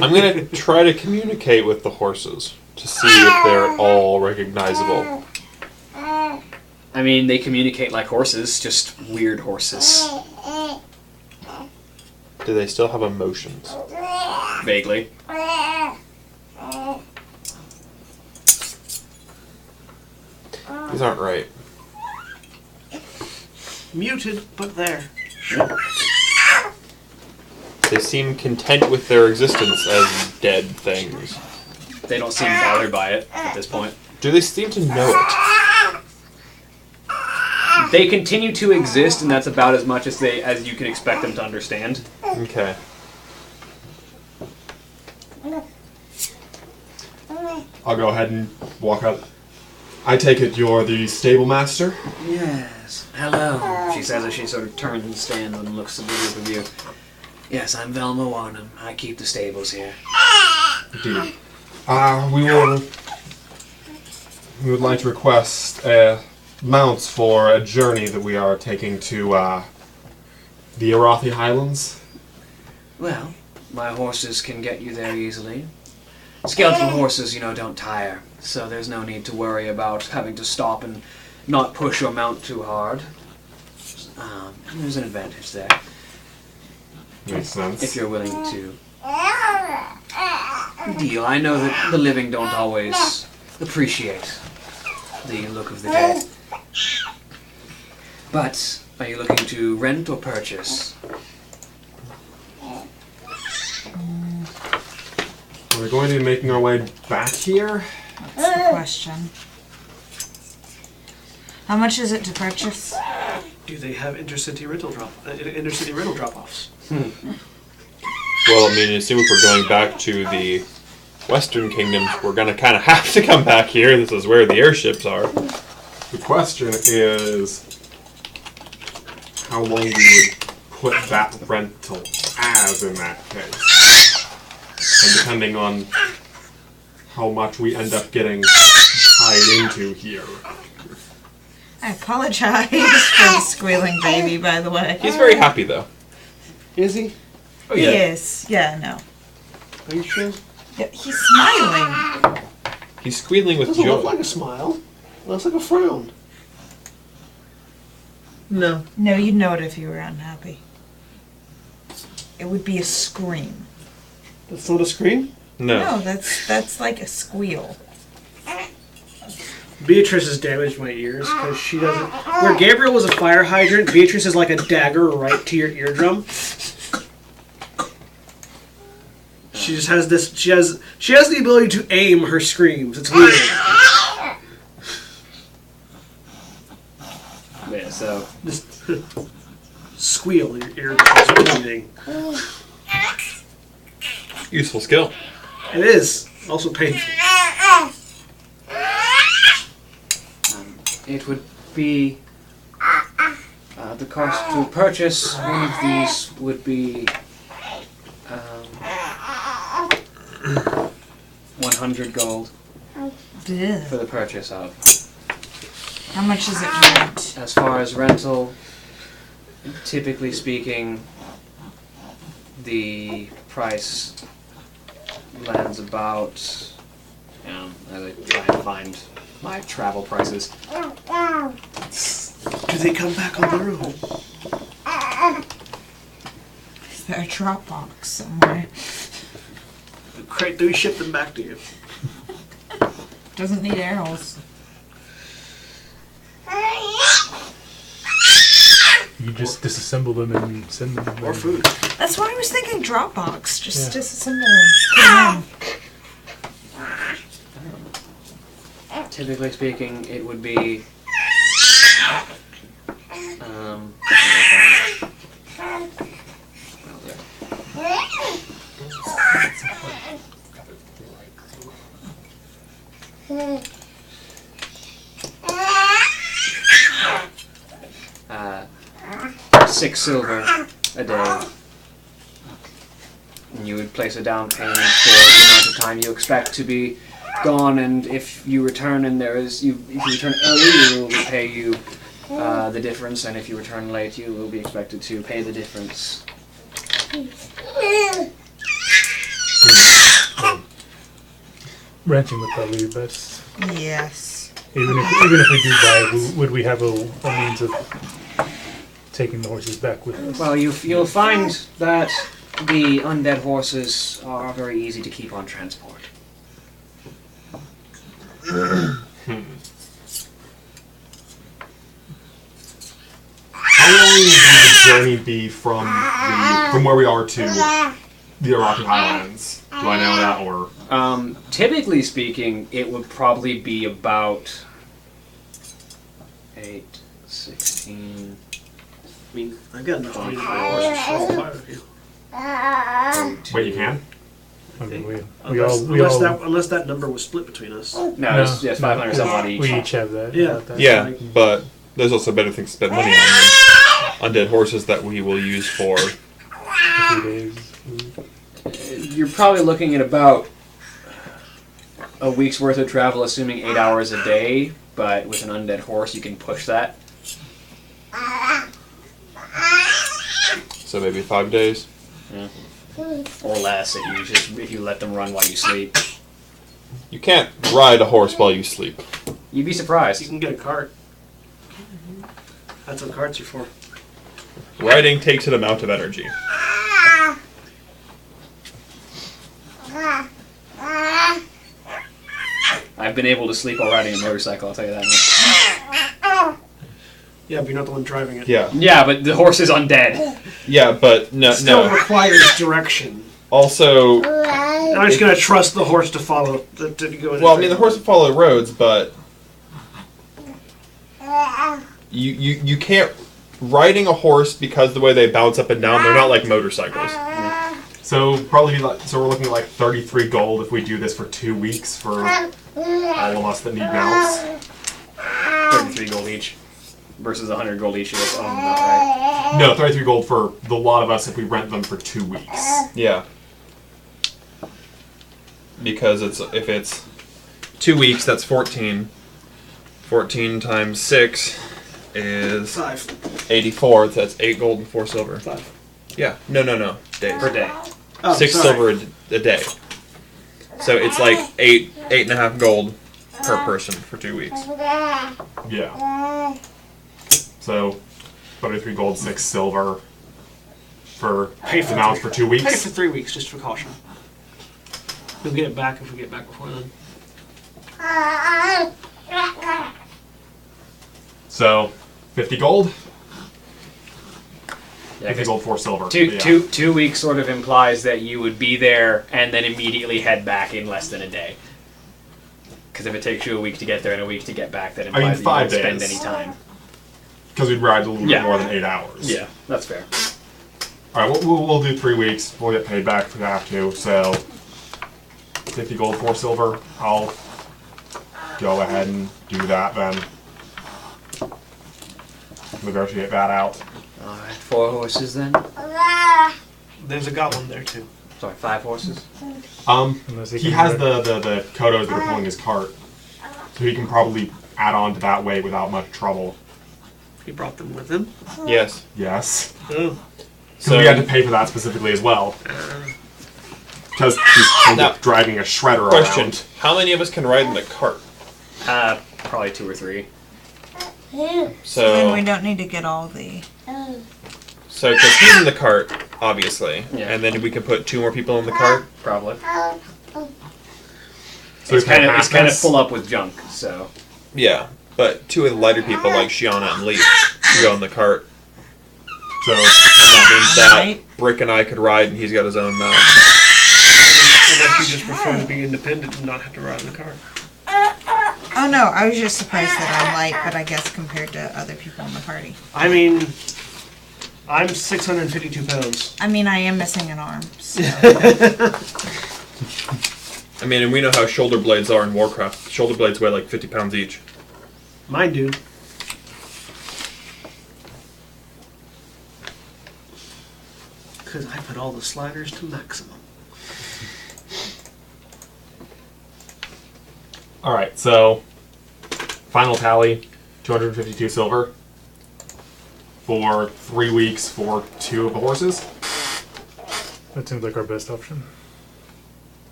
I'm going to try to communicate with the horses to see if they're all recognizable. I mean, they communicate like horses, just weird horses. Do they still have emotions? Vaguely. These aren't right. Muted, but there. They seem content with their existence as dead things. They don't seem bothered by it at this point. Do they seem to know it? They continue to exist, and that's about as much as you can expect them to understand. Okay. I'll go ahead and walk up. I take it you're the stable master? Yes. Hello, she says as she sort of turns and stands and looks at the group of you. Yes, I'm Velma Warnham. I keep the stables here. Indeed. We would like to request mounts for a journey that we are taking to the Arathi Highlands. Well, my horses can get you there easily. Skeletal horses, don't tire, so there's no need to worry about having to stop and not push your mount too hard. There's an advantage there. Makes sense. If you're willing to deal. I know that the living don't always appreciate the look of the dead. But, are you looking to rent or purchase? We're going to be making our way back here. That's the question. How much is it to purchase? Do they have intercity rental drop-offs? Well, I mean, assume if we're going back to the Western Kingdoms, we're going to kind of have to come back here. This is where the airships are. The question is how long we would put that rental as in that case. And depending on how much we end up getting tied into here. I apologize for the squealing baby, by the way. He's very happy, though. Is he? Oh, He yeah. is. Yeah, no. Are you sure? Yeah, he's smiling. He's squealing with Doesn't look joy. like a smile. It looks like a frown. No. No, you'd know it if you were unhappy. It would be a scream. That's not a scream? No, that's like a squeal. Beatrice has damaged my ears because she doesn't. Where Gabriel was a fire hydrant, Beatrice is like a dagger right to your eardrum. She just has this. She has the ability to aim her screams. It's weird. Yeah, so Just squeal. Your eardrums are bleeding. Useful skill. It is also painful. it would be the cost to purchase one of these would be 100 gold Ugh. for the purchase of. How much is it rent? As far as rental, typically speaking, the price lands about. As I try and find my travel prices. Do they come back on their own? Is there a drop box somewhere? Do we ship them back to you? Doesn't need arrows. You just disassemble them and send them. Or food? That's why I was thinking drop box. Just Yeah. disassemble them. Put 'em in. Typically speaking, it would be. Uh, 6 silver a day. And you would place a down payment for the amount of time you expect to be gone, and if you return and if you return early, we will pay you the difference, and if you return late, you will be expected to pay the difference. Renting would probably be best. Yes. Even if we do buy, would we have a means of taking the horses back with us? Well, you'll find that the undead horses are very easy to keep on transport. How long would the journey be from where we are to the Iraqi Highlands? Do I know that, or Typically speaking, it would probably be about 8, 16. I mean, I've got enough money to buy horses for all 5 of you. wait, you can? I mean, we Unless that number was split between us. No, it's 500 some odd each. We each have that. Yeah. about that. Yeah, but there's also better things to spend money on than undead horses that we will use for. A few days. You're probably looking at about a week's worth of travel, assuming 8 hours a day, but with an undead horse, you can push that. So maybe 5 days. Or less if you let them run while you sleep. You can't ride a horse while you sleep. You'd be You surprised. can get a cart. That's what carts are for. Riding takes an amount of energy. I've been able to sleep while riding a motorcycle, I'll tell you that much. Yeah, but you're not the one driving it. Yeah. Yeah, but the horse is undead. Yeah, but no. It still No. requires direction. Also, I'm just gonna trust the horse to follow. To go in well, I mean, the horse will follow roads, but you can't riding a horse because the way they bounce up and down. They're not like motorcycles. So probably we're looking at like 33 gold if we do this for 2 weeks for all of us that need mounts. 33 gold each. Versus 100 gold each. That's not right. No, 33 gold for the lot of us if we rent them for 2 weeks. Yeah. Because if it's 2 weeks, that's 14. 14 times 6 is 5. 84. That's 8 gold and 4 silver. 5. Yeah. No. Days. Per day. Oh, 6 sorry. silver a day. So it's like 8.5 gold per person for 2 weeks. Yeah. So 33 gold, 6 silver for Pay for the mounts for 2 Pay for weeks. 3 weeks, just for caution. You'll get it back if we get back before then. So 50 gold, Yeah, 50 'cause gold, 4 silver. Two, Yeah. two weeks sort of implies that you would be there and then immediately head back in less than a day. Because if it takes you a week to get there and a week to get back, that implies that you 5 don't spend days. any time. Because we'd ride a little Yeah. bit more than 8 hours. Yeah, that's fair. All right, we'll do 3 weeks. We'll get paid back if we have to. So 50 gold, 4 silver. I'll go ahead and do that then. Negotiate that out. Alright, 4 horses then? There's a goblin there too. Sorry, 5 horses? Unless He can has ride- the kodos that are pulling his cart, so he can probably add on to that weight without much trouble. He brought them with him. Yes. Yes. Oh. So we had to pay for that specifically as well. Because he's Now- driving a shredder Question: around. how many of us can ride in the cart? Probably 2 or 3. Then So, we don't need to get all the. because he's in the cart, obviously, Yeah. and then we could put 2 more people in the cart. Probably. So It's kind of half-ass. full up with junk. So Yeah, but 2 of the lighter people, like Shiana and Lee, can go in the cart. So And that means that Right. Brick and I could ride, and he's got his own mount. Unless you just prefer to be independent and not have to ride in the car. Oh no, I was just surprised that I'm light, but I guess compared to other people in the party. I mean, I'm 652 pounds. I mean, I am missing an arm. So. I mean, and we know how shoulder blades are in Warcraft. Shoulder blades weigh like 50 pounds each. Mine do. Because I put all the sliders to maximum. Alright, so final tally 252 silver for 3 weeks for 2 of the horses. That seems like our best option.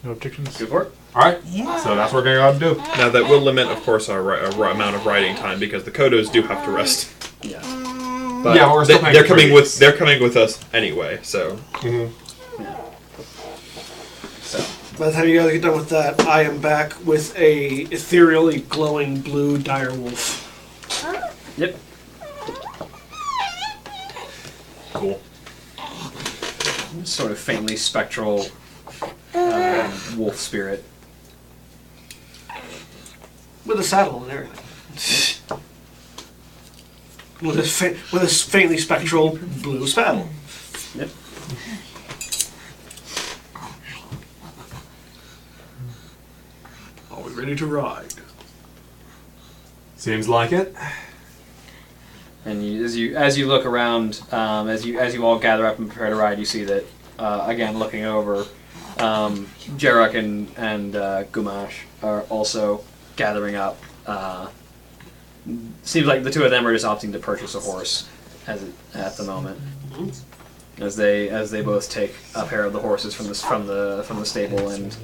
No objections? go for it. Alright, Yeah. so that's what we're going to go do. Now, that will limit, of course, our amount of riding time, because the Kodos do have to rest. Yeah. But Yeah, but we're still paying they're for coming 3 with weeks. they're coming with us anyway. So So By the time you guys get done with that, I am back with a ethereally glowing blue dire wolf. yep. Cool. Sort of faintly spectral wolf spirit. With a saddle and everything. With a faintly spectral blue saddle. Yep. Are we ready to ride? Seems like it. And as you look around, as you all gather up and prepare to ride, you see that again looking over, Jarek and Gumash are also gathering up. Seems like the 2 of them are just opting to purchase a horse at the moment, as they both take a pair of the horses from the stable and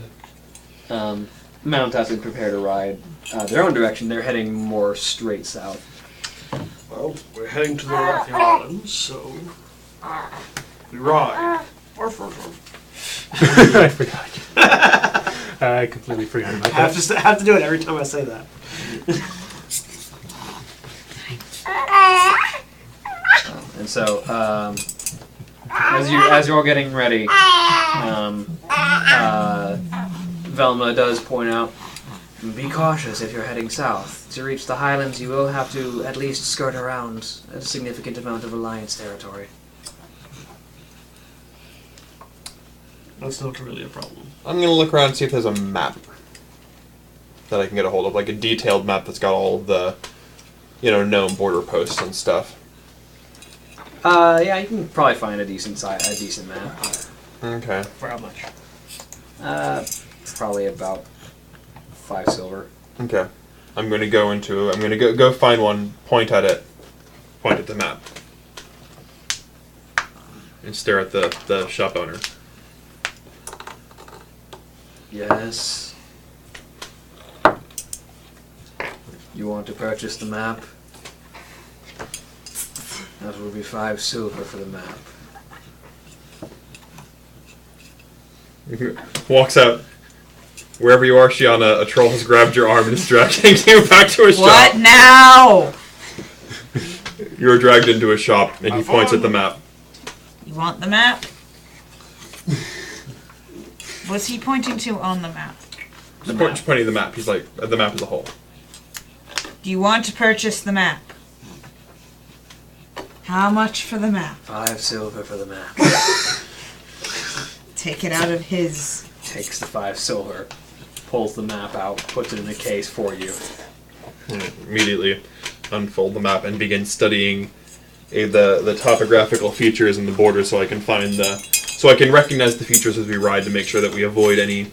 mount up and prepare to ride their own direction. They're heading more straight south. Well, we're heading to the Rocky Islands, so we ride. Arf, arf, arf. I forgot. I completely forgot about I that. have to do it every time I say that. And so, as you're all getting ready, Velma does point out, be cautious if you're heading south. To reach the Highlands, you will have to at least skirt around a significant amount of Alliance territory. That's not really a problem. I'm gonna look around and see if there's a map that I can get a hold of, like a detailed map that's got all of the, known border posts and stuff. Yeah, you can probably find a decent map. Okay. For how much? Probably about 5 silver. Okay. I'm gonna go find one, point at the map, and stare at the shop owner. Yes. You want to purchase the map? That will be 5 silver for the map. Walks out. Wherever you are, Shiana, a troll has grabbed your arm and is dragging you back to a What shop. now? You are dragged into a shop, and he points at the map. You want the map? What's he pointing to on the map? Just pointing at the map. He's like, at the map as a whole. Do you want to purchase the map? How much for the map? 5 silver for the map. Take it out of his. Takes the 5 silver, pulls the map out, puts it in a case for you. Immediately unfold the map and begin studying the topographical features and the borders, so I can recognize the features as we ride to make sure that we avoid any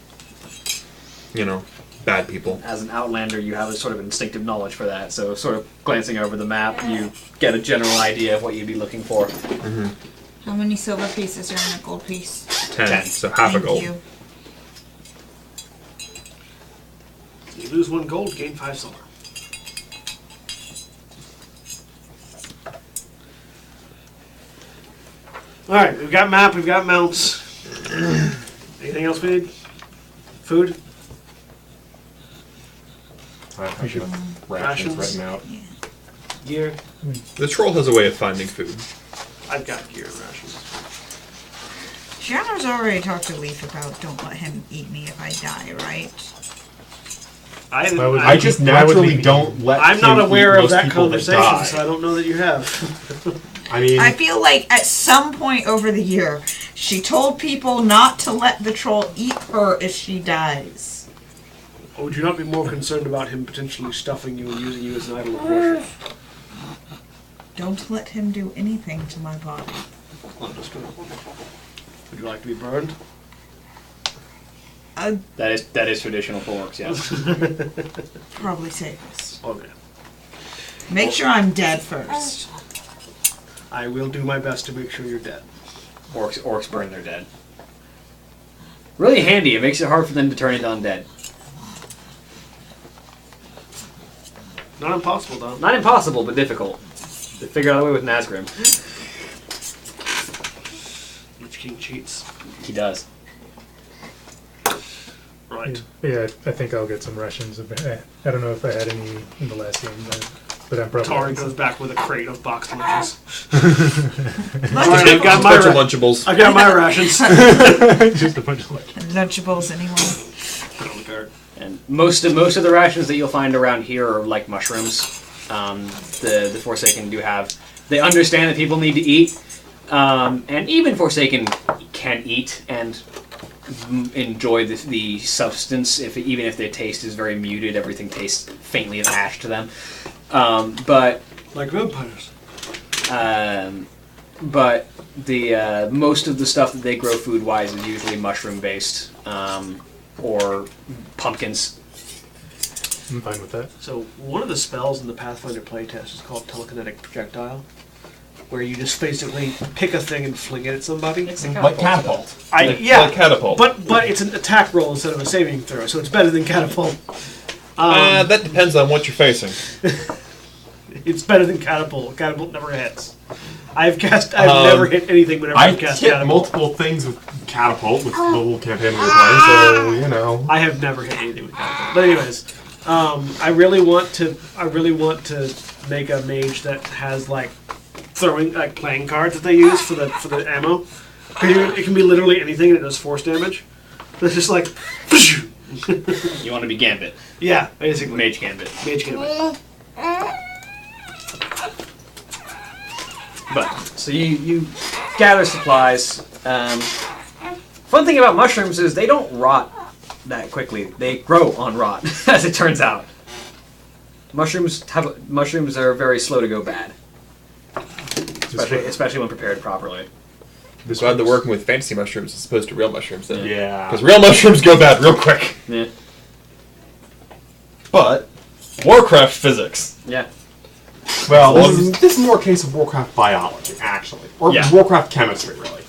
bad people. As an outlander, you have a sort of instinctive knowledge for that. So, sort of glancing over the map, you get a general idea of what you'd be looking for. How many silver pieces are in a gold piece? 10, so half a Thank gold. you. You lose 1 gold, gain 5 silver. Alright, we've got map, we've got mounts. Anything else we need? Food? I have the rations written out. Gear? The troll has a way of finding food. I've got gear and rations. Shiana's already talked to Leaf about don't let him eat me if I die, right? Why would I just Why would naturally we- don't let I'm him not eat aware of most that people conversation, die. so I don't know that you have. I mean, I feel like at some point over the year, she told people not to let the troll eat her if she dies. Or would you not be more concerned about him potentially stuffing you and using you as an idol of worship? Don't let him do anything to my body. Understood. Would you like to be burned? That is traditional for orcs, yes. Probably safest. Okay. Make sure I'm dead first. I will do my best to make sure you're dead. Orcs burn their dead. Really handy. It makes it hard for them to turn into undead. Not impossible, though. Not impossible, but difficult. They figured out a way with Nazgrim. Lich King cheats. He does. Right. Yeah, I think I'll get some rations. I don't know if I had any in the last game, but I'm probably. Tari goes back with a crate of boxed lunches. Lunchables. Alright, I've got my Bunch of ra- Lunchables. I've got my rations. Just a bunch of lunch. Lunchables, anyone? Put it on the cart. And most of the rations that you'll find around here are like mushrooms. The Forsaken do have. They understand that people need to eat, and even Forsaken can eat and enjoy the substance. Even if their taste is very muted, everything tastes faintly of ash to them. But Like vampires. but the most of the stuff that they grow food-wise is usually mushroom-based or pumpkins. I'm fine with that. So one of the spells in the Pathfinder playtest is called telekinetic projectile, where you just basically pick a thing and fling it at somebody. It's a like catapult. Like Yeah, catapult. but it's an attack roll instead of a saving throw, so it's better than catapult. That depends on what you're facing. It's better than catapult. Catapult never hits. I've never hit anything whenever I've I cast hit catapult. multiple things with catapult with the little campaign we were playing, so you know. I have never hit anything with catapult. But anyways, I really want to make a mage that has like throwing like playing cards that they use for the ammo. It can be literally anything and it does force damage. But it's just like You want to be Gambit. yeah, basically. Mage Gambit. Mage gambit. But, so you gather supplies. Fun thing about mushrooms is they don't rot that quickly. They grow on rot, as it turns out. Mushrooms are very slow to go bad. Especially when prepared properly. I'm glad they're working with fantasy mushrooms as opposed to real mushrooms then. Yeah. Because real mushrooms go bad real quick. Yeah. But, Warcraft physics. Yeah. Well, this is more a case of Warcraft biology, actually. Or Yeah. Warcraft chemistry, really.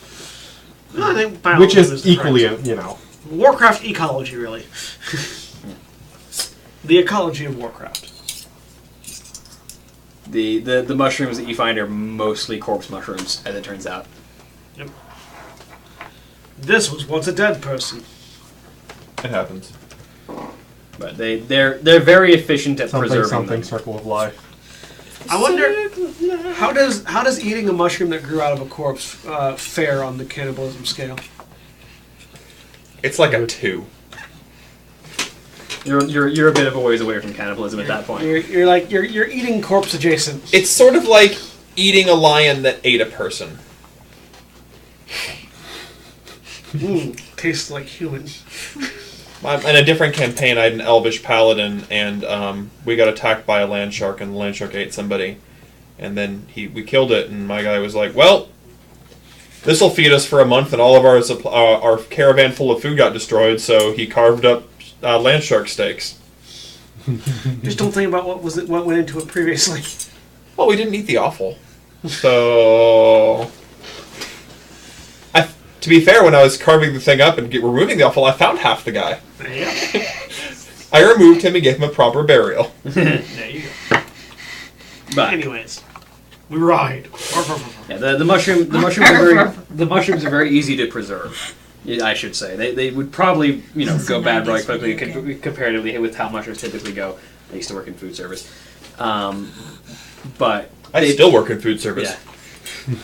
No, I think Which biology is the equally, correct- you know. Warcraft ecology, really. The ecology of Warcraft. The mushrooms that you find are mostly corpse mushrooms, as it turns out. Yep. This was once a dead person. It happens. But they're very efficient at preserving Something, them. circle of life. I wonder how does eating a mushroom that grew out of a corpse fare on the cannibalism scale? It's like a 2. You're a bit of a ways away from cannibalism at that point. You're eating corpse adjacent. It's sort of like eating a lion that ate a person. Tastes like human. In a different campaign, I had an elvish paladin, and we got attacked by a land shark, and the land shark ate somebody. And then we killed it, and my guy was like, well, this'll feed us for a month, and all of our caravan full of food got destroyed, so he carved up land shark steaks. Just don't think about what went into it previously. Well, we didn't eat the offal. So... to be fair, when I was carving the thing up and removing the offal, I found half the guy. Yeah. I removed him and gave him a proper burial. There you go. But anyways, we ride. yeah, the mushrooms are very easy to preserve. I should say they would probably go bad really quickly comparatively with how mushrooms typically go. I used to work in food service, but I still work in food service. Yeah.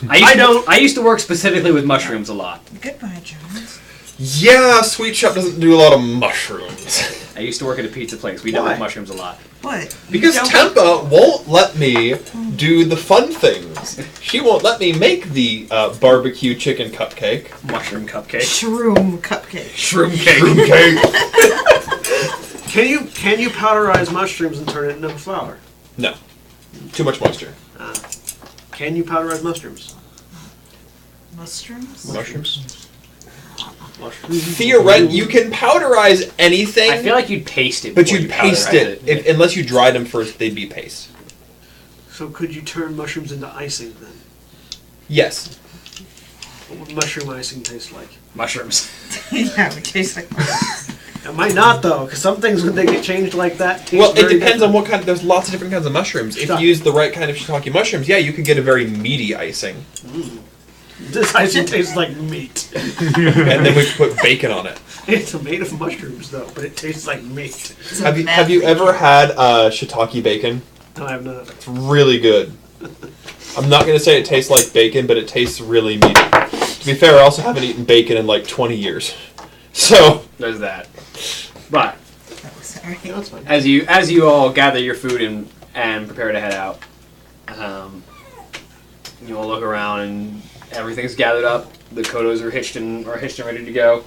I used to work specifically with mushrooms a lot. Goodbye, Jones. Yeah, Sweet Shop doesn't do a lot of mushrooms. I used to work at a pizza place. We dealt with mushrooms a lot. What? Because Tempa won't let me do the fun things. She won't let me make the barbecue chicken cupcake. Mushroom cupcake. Shroom cupcake. Shroom cake. Shroom cake. Can you powderize mushrooms and turn it into flour? No. Too much moisture. Can you powderize mushrooms? Mushrooms? Mushrooms? Theoretically, you can powderize anything. I feel like you'd paste it, but you'd paste it. Unless you dried them first, they'd be paste. So could you turn mushrooms into icing then? Yes. What would mushroom icing taste like? Mushrooms. Yeah, it would taste like mushrooms. It might not though, because some things when they get changed like that taste Well, it very depends different. on what kind. There's lots of different kinds of mushrooms. If you use the right kind of shiitake mushrooms, yeah, you could get a very meaty icing. This icing tastes like meat. And then we could put bacon on it. It's made of mushrooms though, but it tastes like meat. Have you ever had shiitake bacon? No, I have not. It's really good. I'm not going to say it tastes like bacon, but it tastes really meaty. To be fair, I also haven't eaten bacon in like 20 years. So There's that. But Sorry. No, that's fine. as you all gather your food and prepare to head out, you all look around and everything's gathered up. The kodos are hitched and ready to go.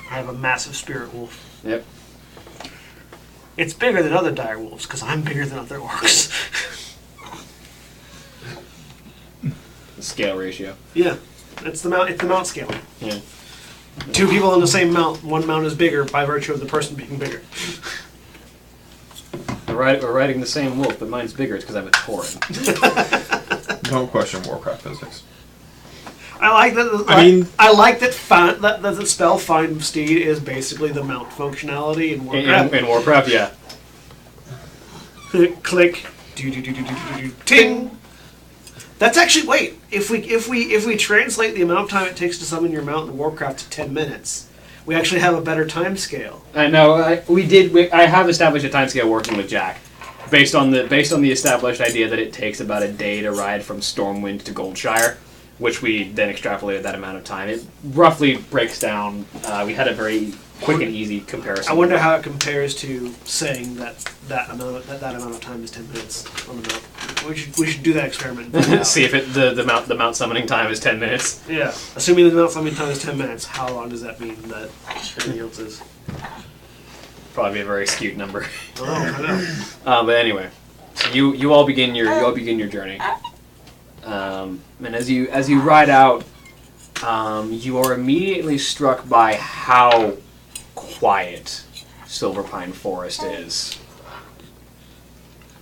I have a massive spirit wolf. Yep. It's bigger than other dire wolves because I'm bigger than other orcs. The scale ratio. Yeah, it's the mount scale. Yeah. Two people on the same mount. One mount is bigger by virtue of the person being bigger. We're riding the same wolf, but mine's bigger. It's because I'm a Tauren. Don't question Warcraft physics. I like that. I like that the spell Find Steed is basically the mount functionality in Warcraft. In Warcraft, yeah. Click, ting. That's actually wait. If we translate the amount of time it takes to summon your mount in Warcraft to 10 minutes, we actually have a better time scale. I know. I have established a timescale working with Jack, based on the established idea that it takes about a day to ride from Stormwind to Goldshire, which we then extrapolated that amount of time. It roughly breaks down. We had a very quick and easy comparison. I wonder how it compares to saying that amount of time is 10 minutes on the mount. We should do that experiment. And find out. See if the mount summoning time is 10 minutes. Yeah, assuming the mount summoning time is 10 minutes, how long does that mean that everything else is? Probably a very skewed number. I know. But anyway, so you all begin your journey. And as you ride out, you are immediately struck by how quiet Silverpine Forest is.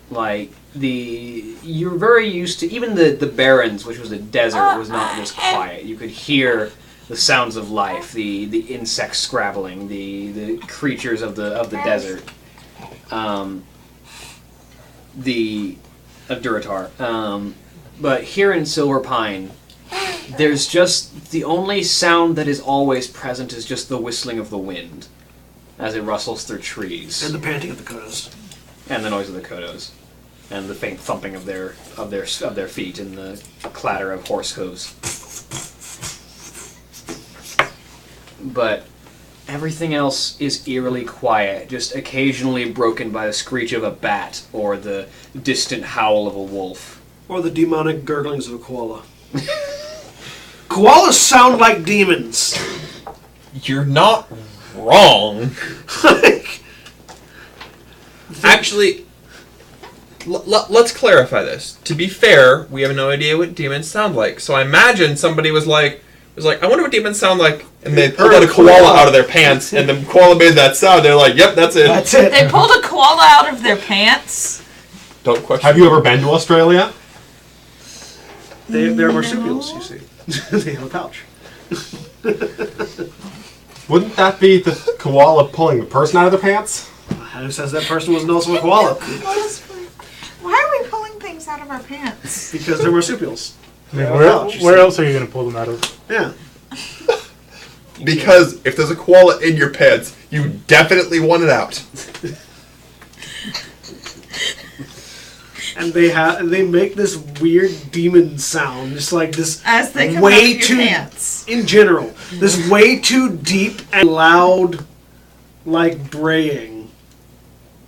Like you're very used to even the Barrens, which was a desert, was not this quiet. You could hear the sounds of life, the insects scrabbling, the creatures of the desert, of Durotar. But here in Silverpine, there's just the only sound that is always present is just the whistling of the wind as it rustles through trees, And the panting of the kodos. and the noise of the kodos, and the faint thumping of their feet, and the clatter of horse hooves. But everything else is eerily quiet, just occasionally broken by the screech of a bat or the distant howl of a wolf. Or the demonic gurglings of a koala. Koalas sound like demons. You're not wrong. Actually, let's clarify this. To be fair, we have no idea what demons sound like. So I imagine somebody was like, was like, I wonder what demons sound like. And they pulled out a koala out of their pants, and the koala made that sound. They're like, yep, that's it. That's it. They pulled a koala out of their pants. Don't question. Have you ever been to Australia? They're marsupials, you see. They have a pouch. Wouldn't that be the koala pulling the person out of their pants? Who says that person wasn't also a koala? Why are we pulling things out of our pants? Because they're marsupials. I mean, Yeah, where, pouch, you where see. else are you going to pull them out of? Yeah. Because if there's a koala in your pants, you definitely want it out. And they make this weird demon sound, just like this As they come way out of too your pants. in general, this way too deep and loud, like braying.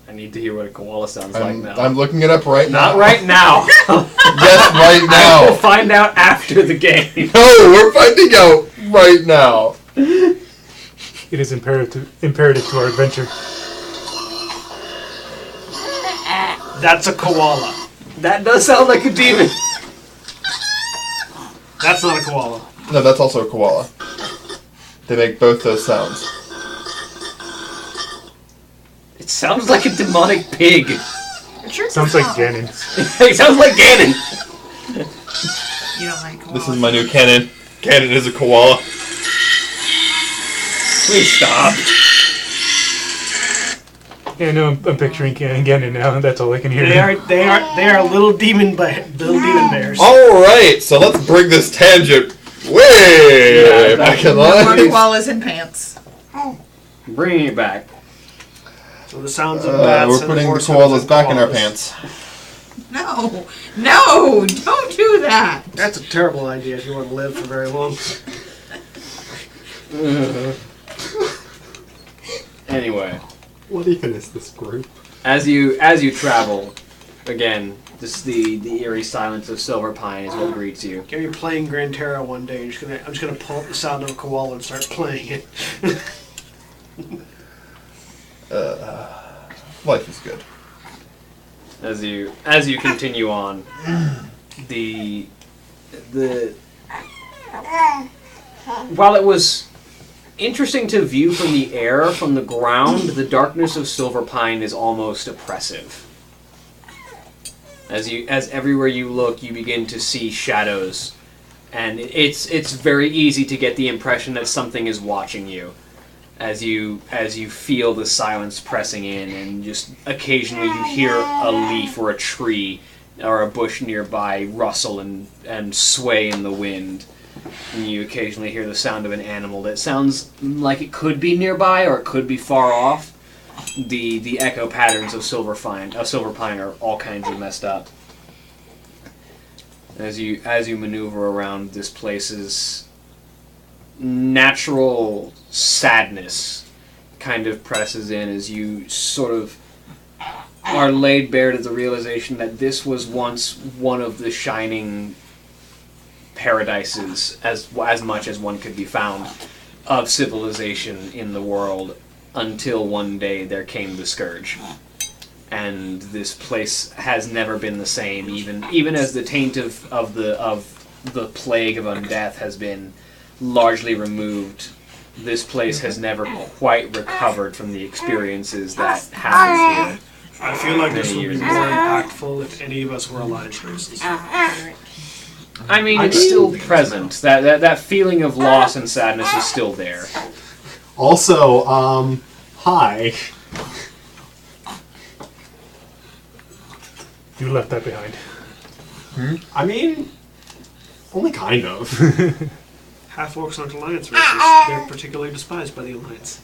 I need to hear what a koala sounds like now. I'm looking it up right now. Not right now. Yes, right I will now. find out after the game. No, we're finding out right now. It is imperative to our adventure. That's a koala. That does sound like a demon. That's not a koala. No, that's also a koala. They make both those sounds. It sounds like a demonic pig. Sounds like Ganon. It sounds like Ganon. You don't like koalas. This is my new canon. Canon is a koala. Please stop. Yeah, no, I'm picturing Ganon now. That's all I can hear. They are little demon bears. All right, so let's bring this tangent way Yeah, back in No more line. koalas in pants. Bringing it back. So the sounds of bats We're and putting the more sounds koalas of back in our koalas. pants. No, no, don't do that. That's a terrible idea if you want to live for very long. Anyway, What even is this group? as you travel, again, the eerie silence of Silver Pine is what greets you. Get me playing Gran Terra one day. I'm just gonna pull up the sound of a koala and start playing it. Life is good. As you continue on, the while it was interesting to view from the air, from the ground, the darkness of Silver Pine is almost oppressive. As everywhere you look, you begin to see shadows, and it's very easy to get the impression that something is watching you. As you feel the silence pressing in, and just occasionally you hear a leaf or a tree or a bush nearby rustle and sway in the wind. And you occasionally hear the sound of an animal that sounds like it could be nearby or it could be far off. The echo patterns of Silver Pine are all kinds of messed up. As you maneuver around this place's natural sadness kind of presses in as you sort of are laid bare to the realization that this was once one of the shining paradises, as much as one could be found, of civilization in the world, until one day there came the Scourge. And this place has never been the same, even as the taint of the plague of undeath has been largely removed. This place has never quite recovered from the experiences that happened here. I feel like this Many would be years more ago. impactful if any of us were Alliance races. I mean, it's still present. That feeling of loss and sadness is still there. Also, hi. You left that behind. I mean, only kind of. Half-orcs aren't Alliance races. They're particularly despised by the Alliance.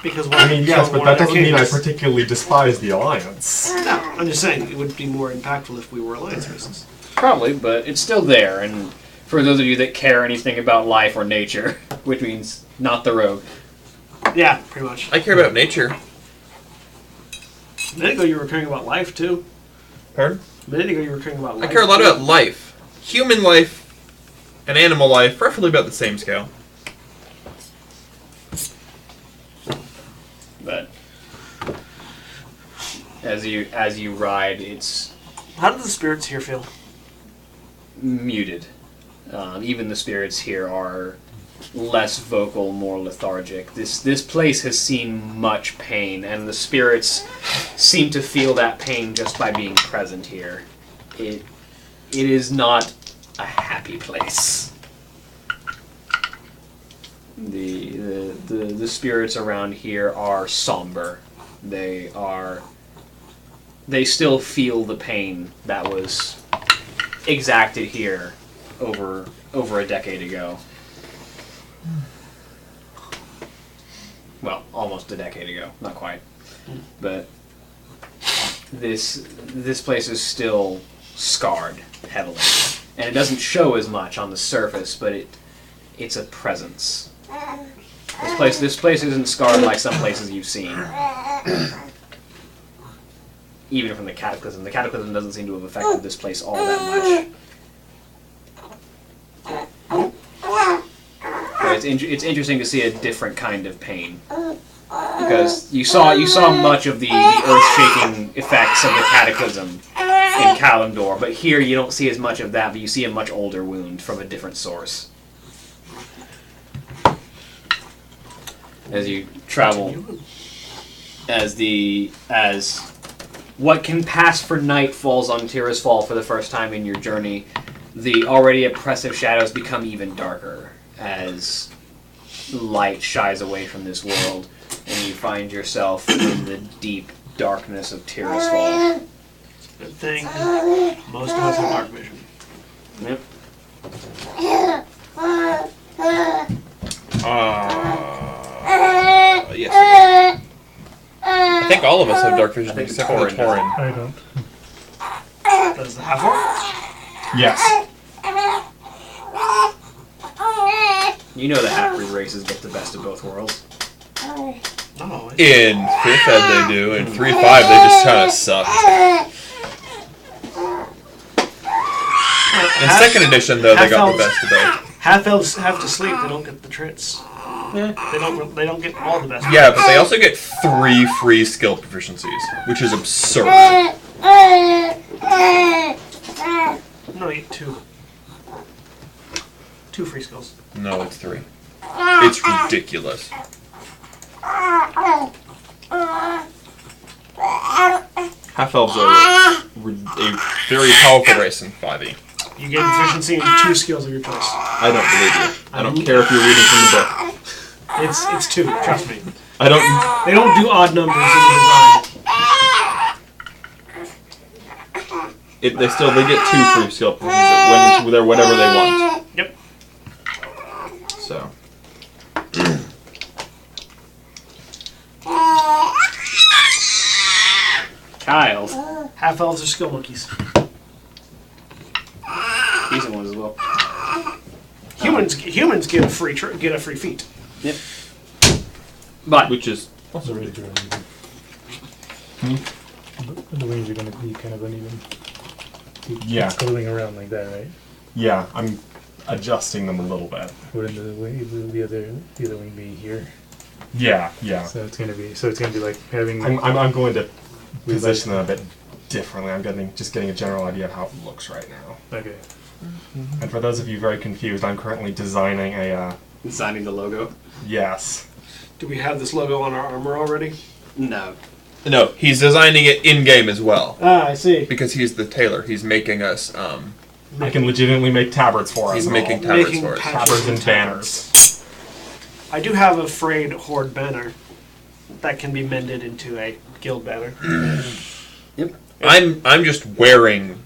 Because I mean, yes, but that doesn't mean I kings. particularly despise the Alliance. No, I'm just saying it would be more impactful if we were Alliance races. Probably, but it's still there. And for those of you that care anything about life or nature, which means not the rogue. Yeah, pretty much. I care about nature. A minute ago you were caring about life, too. Pardon? A minute ago you were caring about life. I care a lot too. about life. Human life and animal life, roughly about the same scale. But as you ride, it's How do the spirits here feel? muted. Even the spirits here are less vocal, more lethargic. This place has seen much pain, and the spirits seem to feel that pain just by being present here. It is not a happy place. The spirits around here are somber. They still feel the pain that was exacted here over a decade ago. Well, almost a decade ago, not quite. But this place is still scarred heavily. And it doesn't show as much on the surface, but it's a presence. This place isn't scarred like some places you've seen. Even from the Cataclysm. The Cataclysm doesn't seem to have affected this place all that much. But it's interesting to see a different kind of pain. Because you saw much of the earth-shaking effects of the Cataclysm in Kalimdor, but here you don't see as much of that, but you see a much older wound from a different source. As you travel, as what can pass for night falls on Tirisfal for the first time in your journey, the already oppressive shadows become even darker as light shies away from this world, and you find yourself in the deep darkness of Tirisfal. Good thing most of us have dark vision. Yep. Yes. I think all of us have dark vision I think except for Torin does. Torin. I don't. Does the half-orc? Yes. You know the half-breed races get the best of both worlds. No. In 5th Ed they do, in 3-5 they just kind of suck. In 2nd edition though, they got the best of both. Half-elves have to sleep. They don't get the trits. They don't get all the best. Yeah, but they also get 3 free skill proficiencies, which is absurd. No, you get 2. 2 free skills. No, it's 3. It's ridiculous. Half-elves are a very powerful race in 5e. You gain proficiency in 2 skills of your choice. I don't believe you. I don't care if you're reading from the book. It's 2. Trust me. I don't. They don't do odd numbers in the design. They get 2 free skill proficiencies when they're whatever they want. Yep. So. Kyle. Half-elves are skill monkeys. Decent ones as well. Humans get a free feat. Yep. But Which is Also really good. The wings are going to be kind of uneven. Yeah. Curling around like that, right? Yeah, I'm adjusting them a little bit. Wouldn't the other wing be here? Yeah, yeah. So it's gonna be like having. I'm going to position them a bit differently. I'm just getting a general idea of how it looks right now. Okay. And for those of you very confused, I'm currently designing a. designing the logo. Yes. Do we have this logo on our armor already? No. no. He's designing it in game as well Ah, I see. because he's the tailor. He's making us. I can legitimately make tabards for us. He's and making all. tabards Making for us. Tabards and banners. I do have a frayed horde banner that can be mended into a guild banner. Yep. I'm just wearing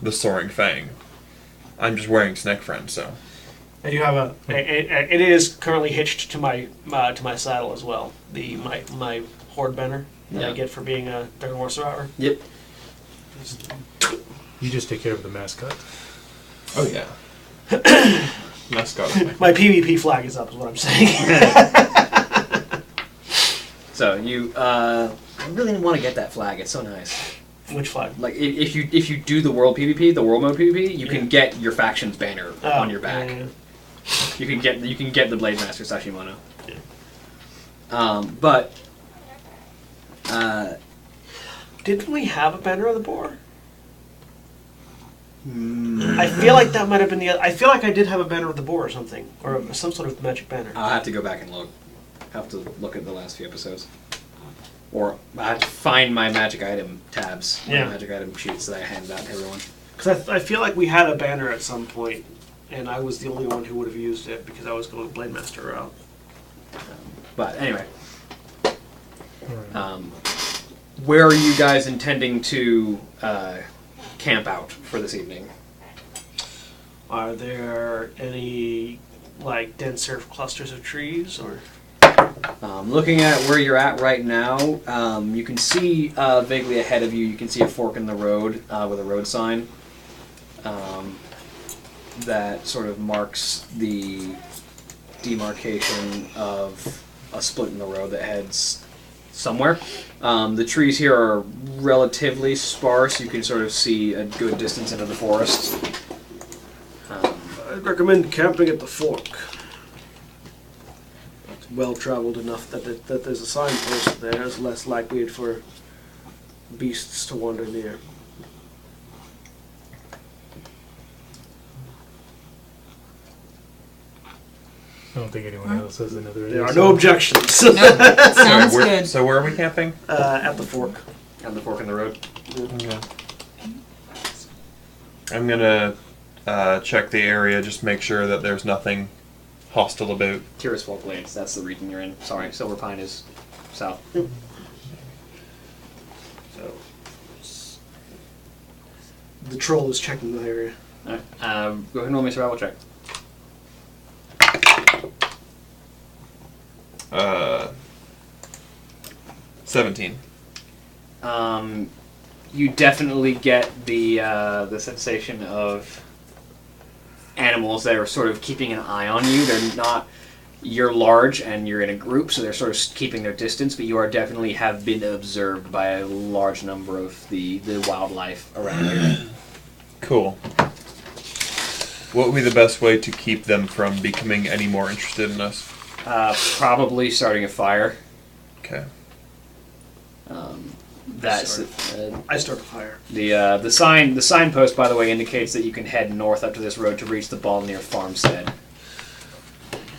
the Soaring Fang. I'm just wearing Snack Friend, so. I do have it is currently hitched to my saddle as well. My horde banner that I Yeah. get for being a Dragon War survivor. Yep. You just take care of the mascot. Oh yeah. Mascot. My PvP flag is up, is what I'm saying. So you I really want to get that flag. It's so nice. Which flag? Like if you do the world PvP, the world mode PvP, you can get your faction's banner on your back. Yeah. You can get the Blade Master Sashimono. Yeah. But Didn't we have a banner of the boar? I feel like that might have been the. I feel like I did have a banner of the boar or something, or some sort of magic banner. I'll have to go back and look. Have to look at the last few episodes. Or I have to find my magic item tabs, my magic item sheets that I handed out to everyone. Because I feel like we had a banner at some point, and I was the only one who would have used it because I was going the Blade Master route. But anyway, where are you guys intending to camp out for this evening? Are there any denser clusters of trees or? Looking at where you're at right now, you can see vaguely ahead of you. You can see a fork in the road with a road sign that sort of marks the demarcation of a split in the road that heads somewhere. The trees here are relatively sparse. You can sort of see a good distance into the forest. I'd recommend camping at the fork. It's well traveled enough that there's a signpost there. It's less likely for beasts to wander near. I don't think anyone else has another idea. There are no objections. Sounds good. So where are we camping? At the fork. And the fork in the road. Okay. I'm gonna check the area, just make sure that there's nothing hostile about. Kira's Folk Blades, that's the region you're in. Sorry, Silver Pine is south. So the troll is checking the area. Alright, go ahead and roll me a survival check. 17. You definitely get the sensation of animals that are sort of keeping an eye on you. They're not. You're large and you're in a group, so they're sort of keeping their distance. But you are definitely have been observed by a large number of the wildlife around here. Cool. What would be the best way to keep them from becoming any more interested in us? Probably starting a fire. Okay. That's I start a fire. the signpost, by the way, indicates that you can head north up to this road to reach the Balnear Farmstead.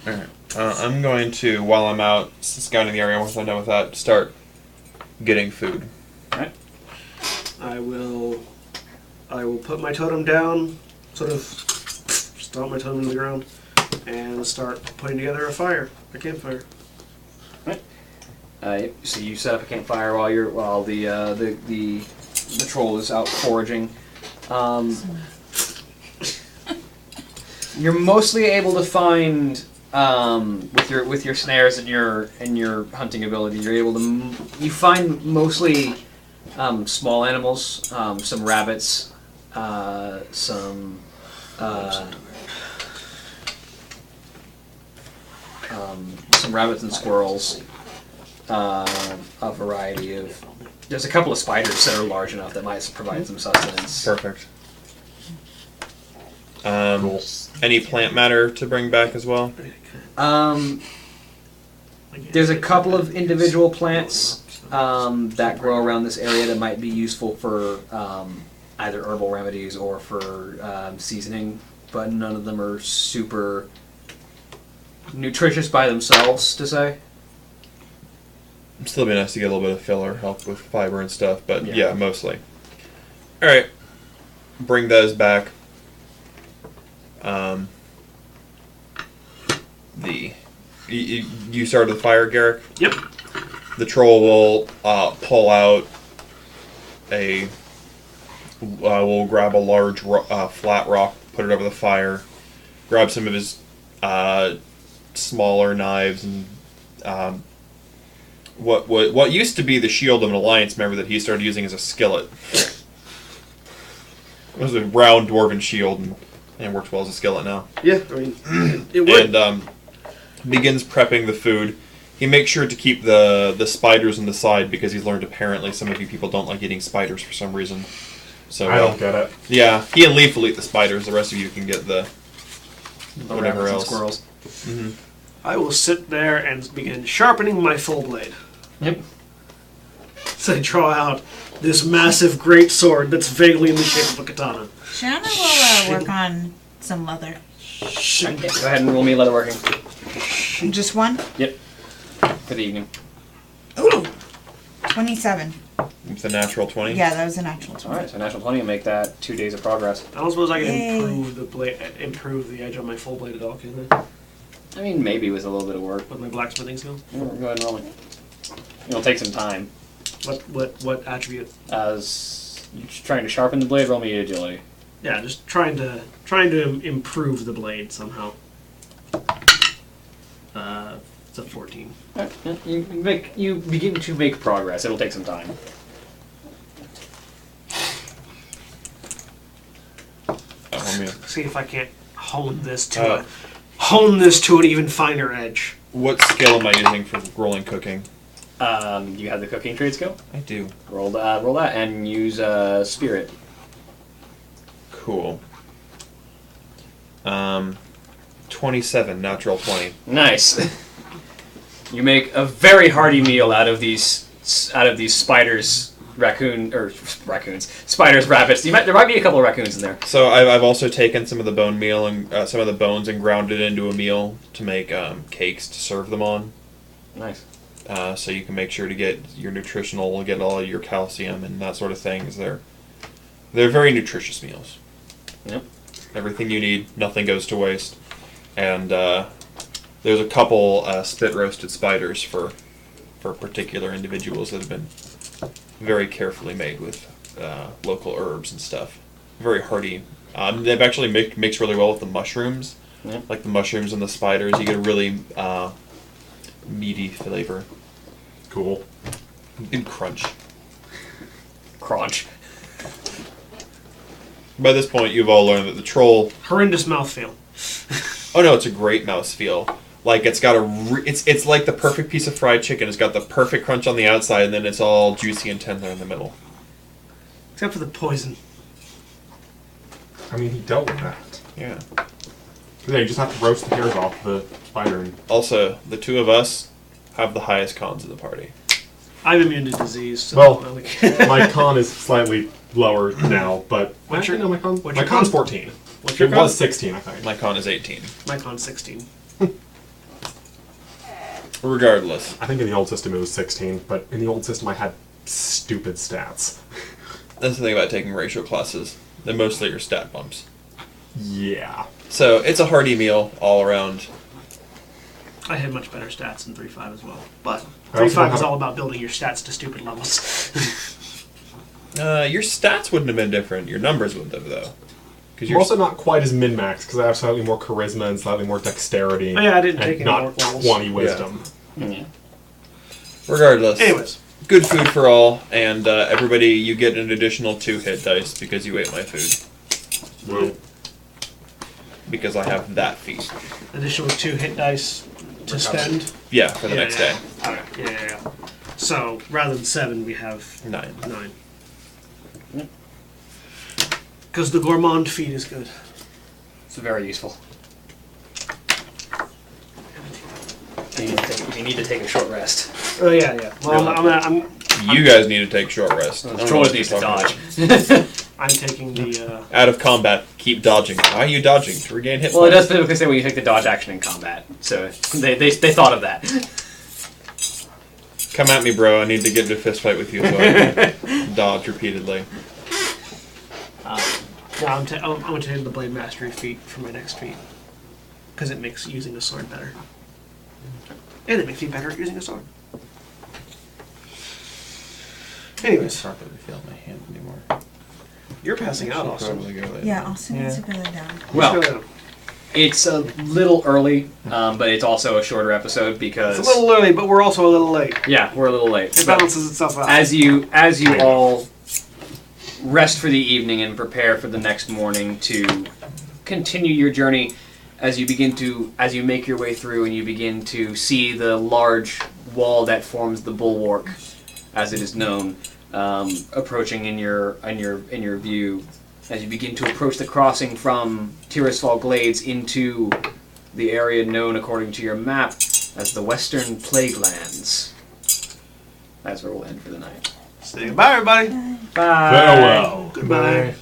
Alright. I'm going to, while I'm out scouting the area, once I'm done with that, start getting food. Alright. I will put my totem down, sort of stomp my totem into the ground, and start putting together a campfire. So you set up a campfire while the troll is out foraging. You're mostly able to find with your snares and your hunting ability. You're able to you find mostly small animals, some rabbits, some rabbits and squirrels. A variety of. There's a couple of spiders that are large enough that might provide some sustenance. Perfect. Any plant matter to bring back as well? There's a couple of individual plants that grow around this area that might be useful for either herbal remedies or for seasoning, but none of them are super nutritious by themselves, to say. It'd still be nice to get a little bit of filler, help with fiber and stuff, but Yeah. yeah mostly. Alright. Bring those back. You started the fire, Garrick? Yep. The troll will pull out we'll grab a large flat rock, put it over the fire, grab some of his smaller knives, and what used to be the shield of an alliance member that he started using as a skillet. It was a round dwarven shield, and it works well as a skillet now. Yeah, I mean, it would. And begins prepping the food. He makes sure to keep the spiders on the side because he's learned apparently some of you people don't like eating spiders for some reason. So I don't get it. Yeah, he and Leaf will eat the spiders. The rest of you can get the whatever Rabbits and else. squirrels. Mm-hmm. I will sit there and begin sharpening my full blade. Yep. So I draw out this massive great sword that's vaguely in the shape of a katana. Shanna will work on some leather. Okay, go ahead and roll me leatherworking. Just one? Yep. For the evening. Ooh! 27. It's a natural 20. Yeah, that was a natural 20. Alright, so natural 20 will make that 2 days of progress. I don't suppose I can Yay. improve the edge on my full bladed all, can I? I mean, maybe with a little bit of work. With my blacksmithing skill. Go ahead and roll me. It'll take some time. What attribute? As you're trying to sharpen the blade, roll me agility. Yeah, just trying to improve the blade somehow. It's a 14. Alright, you begin to make progress. It'll take some time. See if I can't hone this to an even finer edge. What skill am I using for rolling cooking? You have the cooking trade skill. I do. Roll that and use spirit. Cool. 27, natural 20. Nice. You make a very hearty meal out of these spiders, spiders, rabbits. There might be a couple of raccoons in there. So I've also taken some of the bone meal and some of the bones and ground it into a meal to make cakes to serve them on. Nice. So you can make sure to get your nutritional, get all your calcium and that sort of things. They're very nutritious meals. Yep. Everything you need, nothing goes to waste. And there's a couple spit roasted spiders for particular individuals that have been very carefully made with local herbs and stuff. Very hearty. They've actually mixed really well with the mushrooms. Yeah. Like the mushrooms and the spiders, you get a really meaty flavor. Cool. And crunch. Crunch. By this point, you've all learned that the troll... Horrendous mouthfeel. Oh no, it's a great mouthfeel. Like, it's got it's like the perfect piece of fried chicken. It's got the perfect crunch on the outside, and then it's all juicy and tender in the middle. Except for the poison. I mean, he dealt with that. Yeah. Yeah, you just have to roast the hairs off the spider. And Also, the two of us have the highest cons of the party. I'm immune to disease. So Well, like, my con is slightly lower now, but What's your- no, my con? what's My your con's con? 14. What's your It con? was 16, I think. My con is 18. my con's 16. Regardless. I think in the old system it was 16, but in the old system I had stupid stats. That's the thing about taking ratio classes. They're mostly your stat bumps. Yeah. So, it's a hearty meal all around. I had much better stats in 3.5 as well. But I also 3.5 have is a- all about building your stats to stupid levels. Your stats wouldn't have been different. Your numbers would have, though. Because I'm also not quite as min-max, because I have slightly more charisma and slightly more dexterity. Oh, yeah, I didn't and take any not work levels. 20 wisdom. Yeah. Regardless. Anyways, Good food for all, and everybody, you get an additional 2 hit dice because you ate my food. Whoa. Because I have that feat. additional 2 hit dice to spend. Yeah, for the Yeah, next yeah. day. Alright, yeah. So, rather than 7, we have 9. 9. Because the gourmand feed is good. It's very useful. You need to take a short rest. Oh, yeah. Well, I'm You guys need to take short rest. The troll needs to dodge. I'm taking the. Out of combat, keep dodging. Why are you dodging? To regain hit Well, it points. does typically say when you take the dodge action in combat, so they thought of that. Come at me, bro. I need to get into a fist fight with you so I can dodge repeatedly. No, I'm going to take the blade mastery feat for my next feat. Because it makes using a sword better. And it makes me better at using a sword. Anyways, I can't really feel my hand anymore. you're passing out, Austin. Probably go later. Yeah, Austin needs to go lay down. Well, Let's go. it's a little early, but it's also a shorter episode because It's a little early, but we're also a little late. yeah, we're a little late. It But balances itself out. as you all rest for the evening and prepare for the next morning to continue your journey, as you make your way through and you begin to see the large wall that forms the bulwark, as it is known, approaching in your view, as you begin to approach the crossing from Tirisfal Glades into the area known according to your map as the Western Plague Lands. That's where we'll end for the night. Say goodbye, everybody. Bye. Farewell. Goodbye.